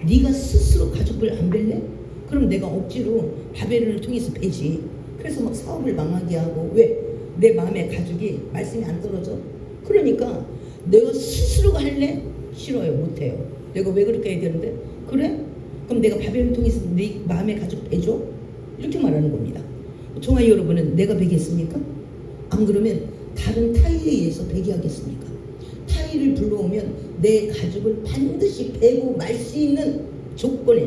네가 스스로 가족을 안 뵐래? 그럼 내가 억지로 바벨론을 통해서 베지. 그래서 막 사업을 망하게 하고. 왜? 내 마음의 가족이 말씀이 안 떨어져. 그러니까 내가 스스로가 할래? 싫어요. 못해요. 내가 왜 그렇게 해야 되는데? 그래? 그럼 내가 바벨론 통해서 네 마음의 가족 베줘? 이렇게 말하는 겁니다. 종아 여러분은 내가 베겠습니까? 안 그러면 다른 타인에 의해서 베게 하겠습니까? 타인을 불러오면 내 가족을 반드시 베고 말 수 있는 조건에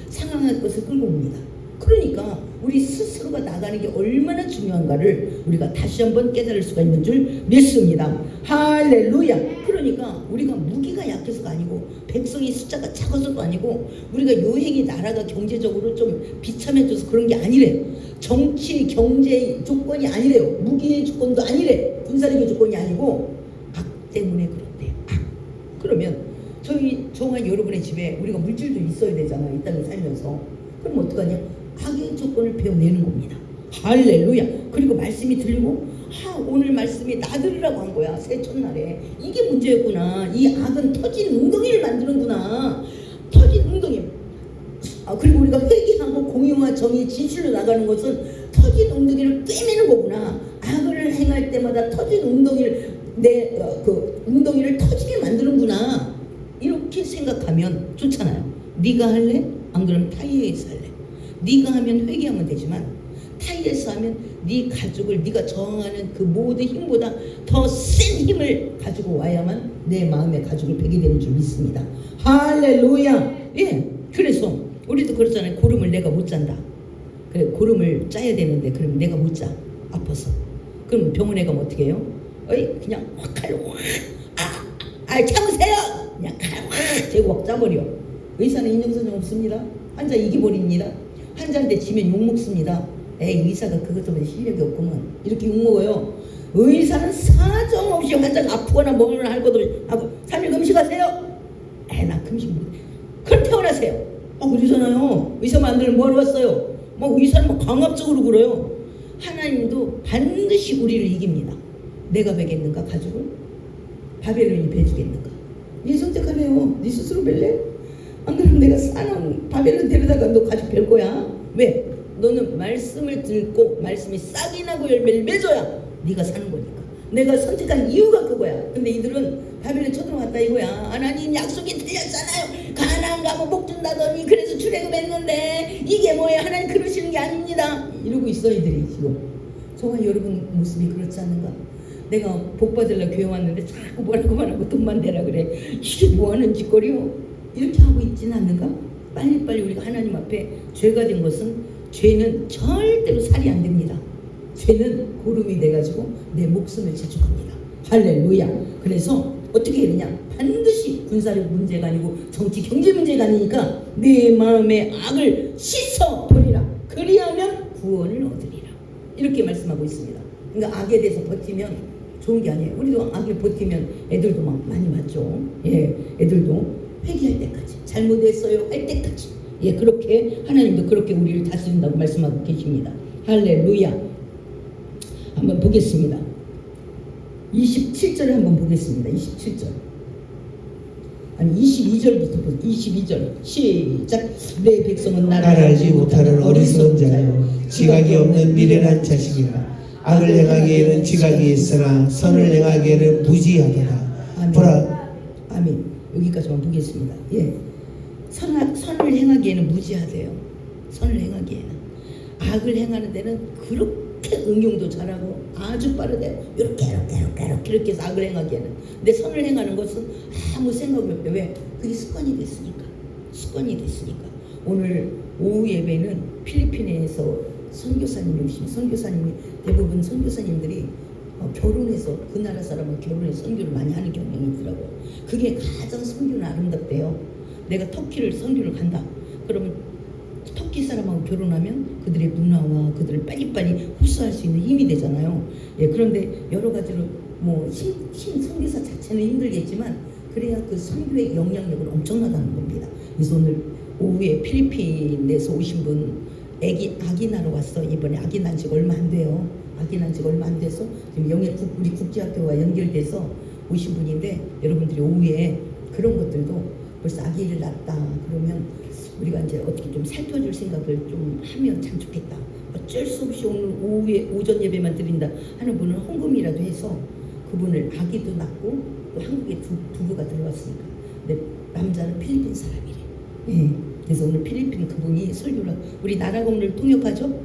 상황할 것을 끌고 옵니다. 그러니까 우리 스스로가 나가는 게 얼마나 중요한가를 우리가 다시 한번 깨달을 수가 있는 줄 믿습니다. 할렐루야. 그러니까 우리가 무기가 약해서가 아니고 백성의 숫자가 작아서도 아니고 우리가 여행이 나라가 경제적으로 좀 비참해져서 그런 게 아니래. 정치 경제 조건이 아니래요. 무기의 조건도 아니래. 군사력의 조건이 아니고 악 때문에 그런대요. 악. 그러면 저희 종아 여러분의 집에 우리가 물질도 있어야 되잖아요. 이 땅에 살면서. 그럼 어떡하냐? 악의 조건을 배워내는 겁니다. 할렐루야. 그리고 말씀이 들리고 오늘 말씀이 나들으라고 한 거야. 새 첫날에. 이게 문제였구나. 이 악은 터진 웅덩이를 만드는구나. 터진 웅덩이. 그리고 우리가 회개하고 공의와 정의 진실로 나가는 것은 터진 웅덩이를 꿰매는 거구나. 악을 행할 때마다 터진 웅덩이를 그 웅덩이를 터지게 만드는구나. 이렇게 생각하면 좋잖아요. 네가 할래? 안 그러면 타이에서 할래. 네가 하면 회개하면 되지만 타이에서 하면 네 가족을 네가 저항하는 그 모든 힘보다 더 센 힘을 가지고 와야만 내 마음의 가족을 베게 되는 줄 믿습니다. 할렐루야. 예. 그래서 우리도 그렇잖아요. 고름을 내가 못 잔다. 그래 고름을 짜야 되는데 그럼 내가 못 짜. 아파서. 그럼 병원에 가면 어떻게 해요? 그냥 칼로 확 참으세요. 그냥 칼 확 재고 확 짜버려. 의사는 인정사정 없습니다. 환자 이기버립니다. 환자한테 지면 욕먹습니다. 의사가 그것 때문에 실력이 없구만. 이렇게 욕먹어요. 의사는 사정없이 환자가 아프거나 뭐거나 할 것도 하고 3일 금식하세요. 나 금식 못해. 그럼 퇴원하세요. 그러잖아요. 의사만 안 들으면 뭐하러 왔어요? 의사는 막 강압적으로 그래요. 하나님도 반드시 우리를 이깁니다. 내가 베겠는가 가족을? 바벨론이 베주겠는가? 네 선택하래요. 네 스스로 벨래? 안 그러면 내가 싸놓은 바벨론 데려다가 너 가족 뵐 거야. 왜? 너는 말씀을 듣고 말씀이 싹이 나고 열매를 맺어야 네가 사는 거니까. 내가 선택한 이유가 그거야. 근데 이들은 바벨론 쳐들어왔다 이거야. 하나님 약속이 틀렸잖아요. 가나안 가면 복 준다더니 그래서 출애굽했는데 이게 뭐예요? 하나님 그러시는 게 아닙니다. 이러고 있어 이들이 지금. 정말 여러분 모습이 그렇지 않은가? 내가 복 받으려 교회 왔는데 자꾸 뭐라고만 하고 돈만 대라 그래. 이게 뭐하는 짓거리요? 이렇게 하고 있지는 않는가? 빨리빨리 우리가 하나님 앞에 죄가 된 것은 죄는 절대로 살이 안 됩니다. 죄는 고름이 돼가지고 내 목숨을 재촉합니다. 할렐루야. 그래서 어떻게 해야 되냐? 반드시 군사력 문제가 아니고 정치 경제 문제가 아니니까 내 마음의 악을 씻어버리라. 그리하면 구원을 얻으리라. 이렇게 말씀하고 있습니다. 그러니까 악에 대해서 버티면 좋은 게 아니에요. 우리도 악에 버티면 애들도 막 많이 맞죠. 애들도 회개할 때까지 잘못했어요 할 때까지 그렇게 하나님도 그렇게 우리를 다스린다고 말씀하고 계십니다. 할렐루야. 한번 보겠습니다. 27절을 한번 보겠습니다. 27절 아니 22절부터 보세요. 22절 시작. 내 백성은 나를 알지 못하는 어리석은 자요 지각이 없는 미련한 자식이라. 악을 행하기에는 지각이 있으나 선을 행하기에는 무지하더라. 아멘. 보라. 아멘. 여기까지만 보겠습니다. 선을 행하기에는 무지하대요. 선을 행하기에는. 악을 행하는 데는 그렇게 응용도 잘하고 아주 빠르대요. 이렇게 해서 악을 행하기에는. 근데 선을 행하는 것은 아무 생각이 없대요. 왜? 그게 습관이 됐으니까. 오늘 오후 예배는 필리핀에서 선교사님이 오시면 선교사님이 대부분 선교사님들이 결혼해서 그 나라 사람은 결혼해서 선교를 많이 하는 경향이 있더라고요. 그게 가장 선교는 아름답대요. 내가 터키를 선교를 간다. 그러면 터키 사람하고 결혼하면 그들의 문화와 그들을 빨리빨리 흡수할 수 있는 힘이 되잖아요. 그런데 여러 가지로 선교사 자체는 힘들겠지만 그래야 그 선교의 영향력은 엄청나다는 겁니다. 그래서 오늘 오후에 필리핀에서 오신 분 아기 낳으러 왔어. 이번에 아기 낳은 지가 얼마 안 돼요. 아기 낳은 지가 얼마 안 돼서 지금 우리 국제학교와 연결돼서 오신 분인데 여러분들이 오후에 그런 것들도 벌써 아기를 낳았다 그러면 우리가 이제 어떻게 좀 살펴줄 생각을 좀 하면 참 좋겠다. 어쩔 수 없이 오늘 오후에 오전 예배만 드린다 하는 분은 헌금이라도 해서 그분을 아기도 낳고 또 한국에 부부가 들어왔으니까. 근데 남자는 필리핀 사람이래. 예. 그래서 오늘 필리핀 그분이 설교를 우리 나라가 오늘 통역하죠?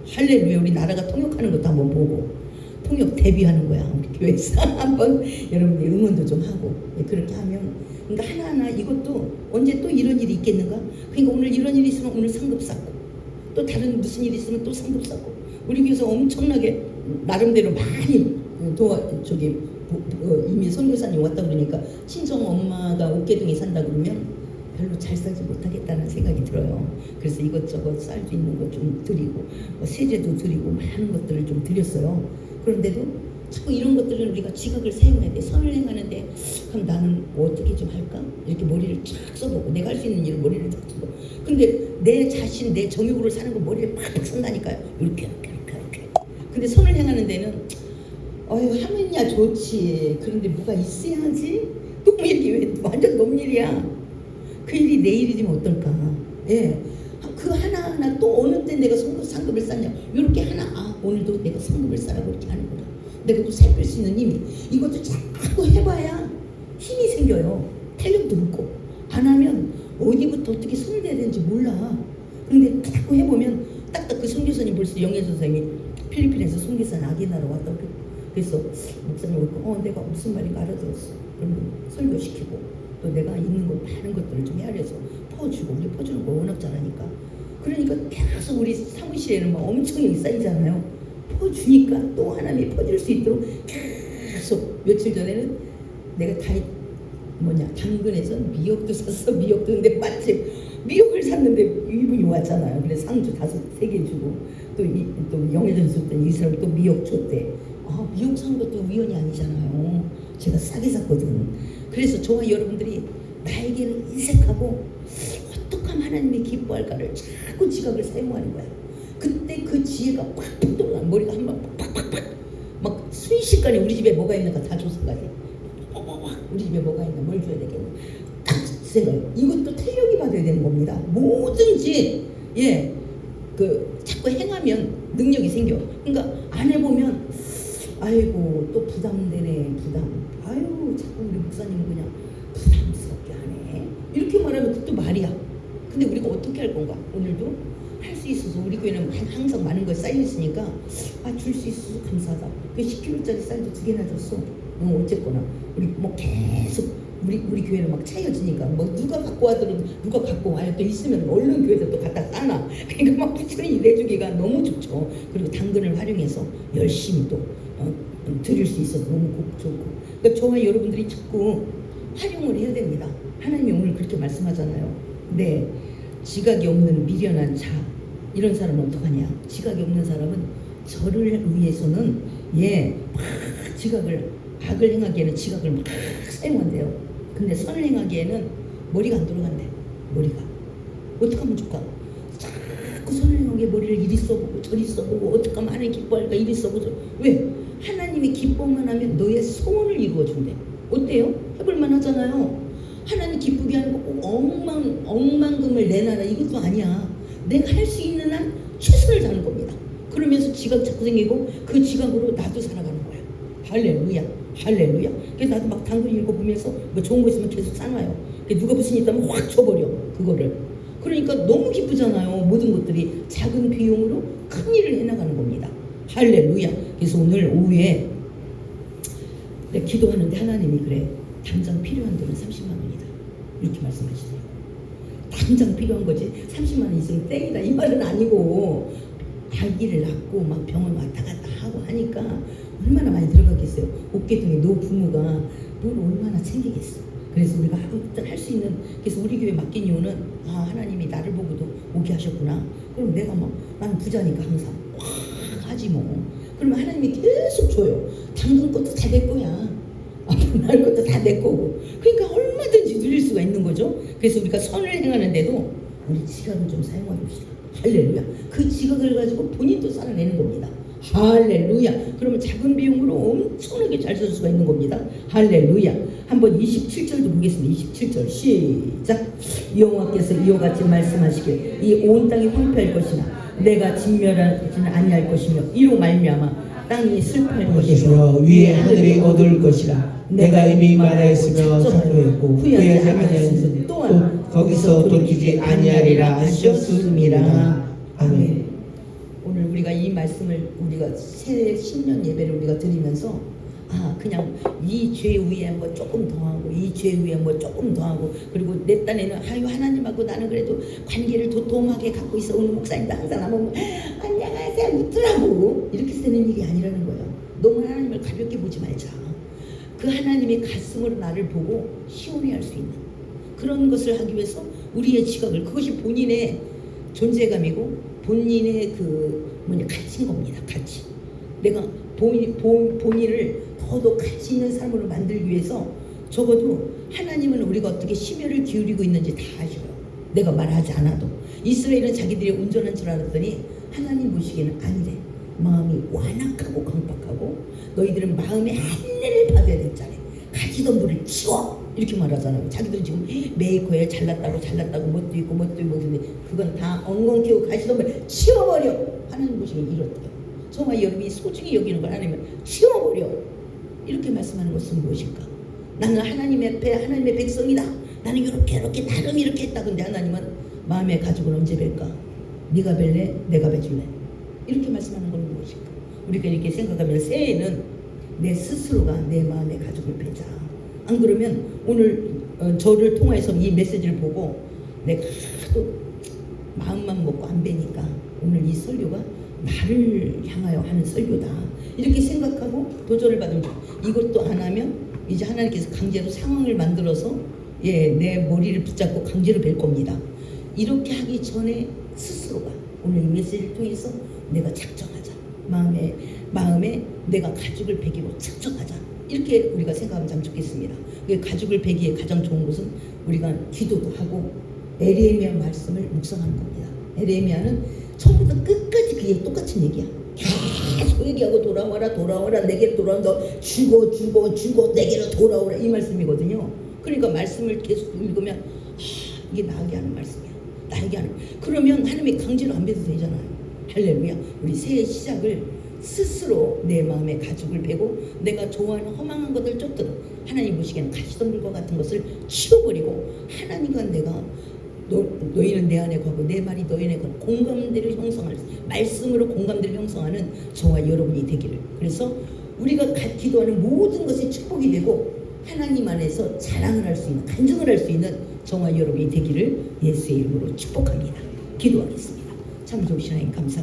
할렐루야. 우리 나라가 통역하는 것도 한번 보고 통역 데뷔하는 거야. 우리 교회에서 한번 여러분들 응원도 좀 하고. 예, 그렇게 하면 그러니까 하나하나 이것도 언제 또 이런 일이 있겠는가? 그러니까 오늘 이런 일이 있으면 오늘 상급 쌓고 또 다른 무슨 일이 있으면 또 상급 쌓고 우리 교회에서 엄청나게 나름대로 많이 이미 선교사님 왔다 그러니까 친정 엄마가 옥계동에 산다 그러면 별로 잘 살지 못하겠다는 생각이 들어요. 그래서 이것저것 쌀도 있는 거 좀 드리고 세제도 드리고 많은 것들을 좀 드렸어요. 그런데도 자꾸 이런 것들은 우리가 지각을 사용해야 돼. 선을 행하는데 그럼 나는 뭐 어떻게 좀 할까? 이렇게 머리를 쫙 써보고 내가 할 수 있는 일을 머리를 쫙 써보고 근데 내 자신 내 정욕으로 사는 거 머리를 팍팍 쓴다니까요. 이렇게 근데 선을 행하는 데는 하면야 좋지. 그런데 뭐가 있어야지. 또 이렇게 왜 완전 넘일이야. 그 일이 내 일이지면 어떨까. 예. 그 하나하나 또 어느 때 내가 상급을 쌓냐. 이렇게 하나 오늘도 내가 상급을 쌓라고 이렇게 하는구나. 내가 또 살필 수 있는 힘이 이것도 자꾸 해봐야 힘이 생겨요. 탄력도 없고 안 하면 어디부터 어떻게 손을 대야 되는지 몰라. 근데 자꾸 해보면 딱딱 그 선교사님 벌써 영예 선생님이 필리핀에서 선교사님 아기 나라 왔다고 그래서 목사님 오고 내가 무슨 말인가 알아들었어. 그러면 설교시키고 또 내가 있는 것 많은 것들을 좀 헤아려서 퍼주고 우리 퍼주는 거 워낙 잘하니까 그러니까 계속 우리 사무실에는 막 엄청 여기 쌓이잖아요. 퍼주니까 또 하나님이 퍼줄 수 있도록 계속 며칠 전에는 내가 당근에서 미역도 샀어. 미역도 근데 마침 미역을 샀는데 이분이 왔잖아요. 그래서 상주 3개 주고 또 영예전 있을 때 이 사람이 또 미역 줬대. 미역 산 것도 우연이 아니잖아요. 제가 싸게 샀거든. 그래서 저와 여러분들이 나에게는 인색하고 어떻게 하면 하나님이 기뻐할까를 자꾸 지각을 사용하는 거야. 그때 그 지혜가 팍팍 돌아가 머리가 한번 팍팍팍 막 순식간에 우리 집에 뭐가 있는가 다 조사가지. 우리 집에 뭐가 있나 뭘 줘야 되겠나 딱 생각. 이것도 탄력이 받아야 되는 겁니다. 뭐든지 자꾸 행하면 능력이 생겨. 그러니까 안 해보면 아이고 또 부담되네 부담. 아유 자꾸 우리 목사님은 그냥 부담스럽게 하네. 이렇게 말하면 그것도 말이야. 근데 우리가 어떻게 할 건가? 오늘도 할 수 있어서 우리 교회는 항상 많은 거 쌓여 있으니까 줄 수 있어서 감사하다. 그 10kg짜리 쌀도 2개나 줬어. 어쨌거나 우리 뭐 계속 우리 교회는 막 차여지니까 뭐 누가 갖고 와도 누가 갖고 와요. 또 있으면 얼른 교회에다 또 갖다 싸놔. 그러니까 막 부처님 내주기가 너무 좋죠. 그리고 당근을 활용해서 열심히 또 드릴 수 있어서 너무 좋고. 그러니까 저와 여러분들이 자꾸 활용을 해야 됩니다. 하나님이 오늘 그렇게 말씀하잖아요. 네, 지각이 없는 미련한 자 이런 사람은 어떡하냐. 지각이 없는 사람은 저를 위해서는 막 악을 행하기에는 지각을 막 사용한대요. 근데 선을 행하기에는 머리가 안 돌아간대. 머리가 어떻게 하면 좋을까? 자꾸 선을 행하기에 머리를 이리 써보고 저리 써보고 어떻게 하면 하나님 기뻐할까 이리 써보죠. 왜? 하나님이 기뻐만 하면 너의 소원을 이루어준대. 어때요? 해볼만 하잖아요. 하나님 기쁘게 하는 거 꼭 억만금을 내놔라 이것도 아니야. 내가 할 수 있는 한 최선을 다하는 겁니다. 그러면서 지각 자꾸 생기고 그 지각으로 나도 살아가는 거야. 할렐루야. 할렐루야. 그래서 나도 막 당근 읽어보면서 뭐 좋은 거 있으면 계속 싸놔요. 누가 무슨 일 있다면 확 줘버려 그거를. 그러니까 너무 기쁘잖아요. 모든 것들이 작은 비용으로 큰 일을 해나가는 겁니다. 할렐루야. 그래서 오늘 오후에 내가 기도하는데 하나님이 그래 당장 필요한 돈은 30만 원이다 이렇게 말씀하시세요. 당장 필요한 거지 30만 원 있으면 땡이다 이 말은 아니고 아기를 낳고 막 병원 왔다 갔다 하고 하니까 얼마나 많이 들어가겠어요. 옥계동의 노부모가 뭘 얼마나 챙기겠어. 그래서 우리가 할 수 있는 그래서 우리 교회 맡긴 이유는 하나님이 나를 보고도 오게 하셨구나. 그럼 내가 나는 부자니까 항상 확 하지 뭐. 그러면 하나님이 계속 줘요. 당근 것도 다 내 거야. 날 것도 다 내 거고. 그러니까 얼마든지 누릴 수가 있는 거죠. 그래서 우리가 선을 행하는데도 우리 지각을 좀 사용해 봅시다. 할렐루야. 그 지각을 가지고 본인도 살아내는 겁니다. 할렐루야. 그러면 작은 비용으로 엄청나게 잘 쓸 수가 있는 겁니다. 할렐루야. 한번 27절도 보겠습니다. 27절 시작. 여호와께서 이와 같이 말씀하시길 이 온 땅이 황폐할 것이나 내가 진멸하지는 아니할 것이며 이로 말미암아 땅이 슬퍼할 것이며 위에 하늘이 어두울 것이라. 내가 이미 말하였으며 선포했고 후회하지 아니하였으니 또 거기서 돌이키지 아니하리라 하셨습니다. 아멘. 오늘 우리가 이 말씀을 우리가 새 신년 예배를 우리가 드리면서 그냥 이 죄 위에 뭐 조금 더 하고 이 죄 위에 뭐 조금 더 하고 그리고 내 딴에는 하나님하고 나는 그래도 관계를 도톰하게 갖고 있어. 오늘 목사님도 항상 나보면 안녕하세요 웃더라고. 이렇게 되는 일이 아니라는 거예요. 너무 하나님을 가볍게 보지 말자. 그 하나님의 가슴으로 나를 보고 시원해할 수 있는 그런 것을 하기 위해서 우리의 지각을 그것이 본인의 존재감이고 본인의 가치인 겁니다. 가치. 내가 본인을 더더 가치 있는 사람으로 만들기 위해서 적어도 하나님은 우리가 어떻게 심혈을 기울이고 있는지 다 아셔요. 내가 말하지 않아도. 이스라엘은 자기들이 온전한 줄 알았더니 하나님 보시기에는 아니래. 마음이 완악하고 강박하고 너희들은 마음의 한례를 받아야 됐잖아요. 가지던 불을 치워 이렇게 말하잖아요. 자기들은 지금 메이커에 잘났다고 뭣도 있고 근데 그건 다 엉겅퀴고 가시던 불을 치워버려. 하나님 보시기엔 이렇대요. 정말 여러분이 소중히 여기는 걸 하나님은 치워버려. 이렇게 말씀하는 것은 무엇일까? 나는 하나님 앞에 하나님의 백성이다. 나는 이렇게 나름 이렇게 했다. 근데 하나님은 마음의 가죽은 언제 뵐까? 네가 뵐래? 내가 뵈줄래? 이렇게 말씀하는 건 무엇일까? 우리가 이렇게 생각하면 새해에는 내 스스로가 내 마음의 가죽을 베자. 안 그러면 오늘 저를 통해서 이 메시지를 보고 내가 하도 마음만 먹고 안 베니까 오늘 이 설교가 나를 향하여 하는 설교다. 이렇게 생각하고 도전을 받으면 이것도 안 하면 이제 하나님께서 강제로 상황을 만들어서 내 머리를 붙잡고 강제로 뵐 겁니다. 이렇게 하기 전에 스스로가 오늘 이 메시지를 통해서 내가 작정하자. 마음에 내가 가죽을 베기로 작정하자. 이렇게 우리가 생각하면 참 좋겠습니다. 가죽을 베기에 가장 좋은 것은 우리가 기도도 하고 에레미야 말씀을 묵상하는 겁니다. 에레미야는 처음부터 끝까지 그게 똑같은 얘기야. 계속 얘기하고 돌아와라 내게로 돌아온다. 죽어 내게로 돌아오라 이 말씀이거든요. 그러니까 말씀을 계속 읽으면 이게 나에게 하는 말씀이야. 나에게 하는. 그러면 하나님이 강제로 안 뵈도 되잖아요. 할렐루야. 우리 새해 시작을 스스로 내 마음의 가죽을 베고 내가 좋아하는 허망한 것을 쫓든 하나님 보시기에는 가시덤불과 같은 것을 치워버리고 하나님과 내가 너희는 내 안에 거하고 내 말이 너희 안에 거하고 공감대를 형성할 말씀으로 공감대를 형성하는 저와 여러분이 되기를. 그래서 우리가 기도하는 모든 것이 축복이 되고 하나님 안에서 자랑을 할 수 있는 간증을 할 수 있는 저와 여러분이 되기를 예수의 이름으로 축복합니다. 기도하겠습니다. 참 좋으신 하나님 감사합니다.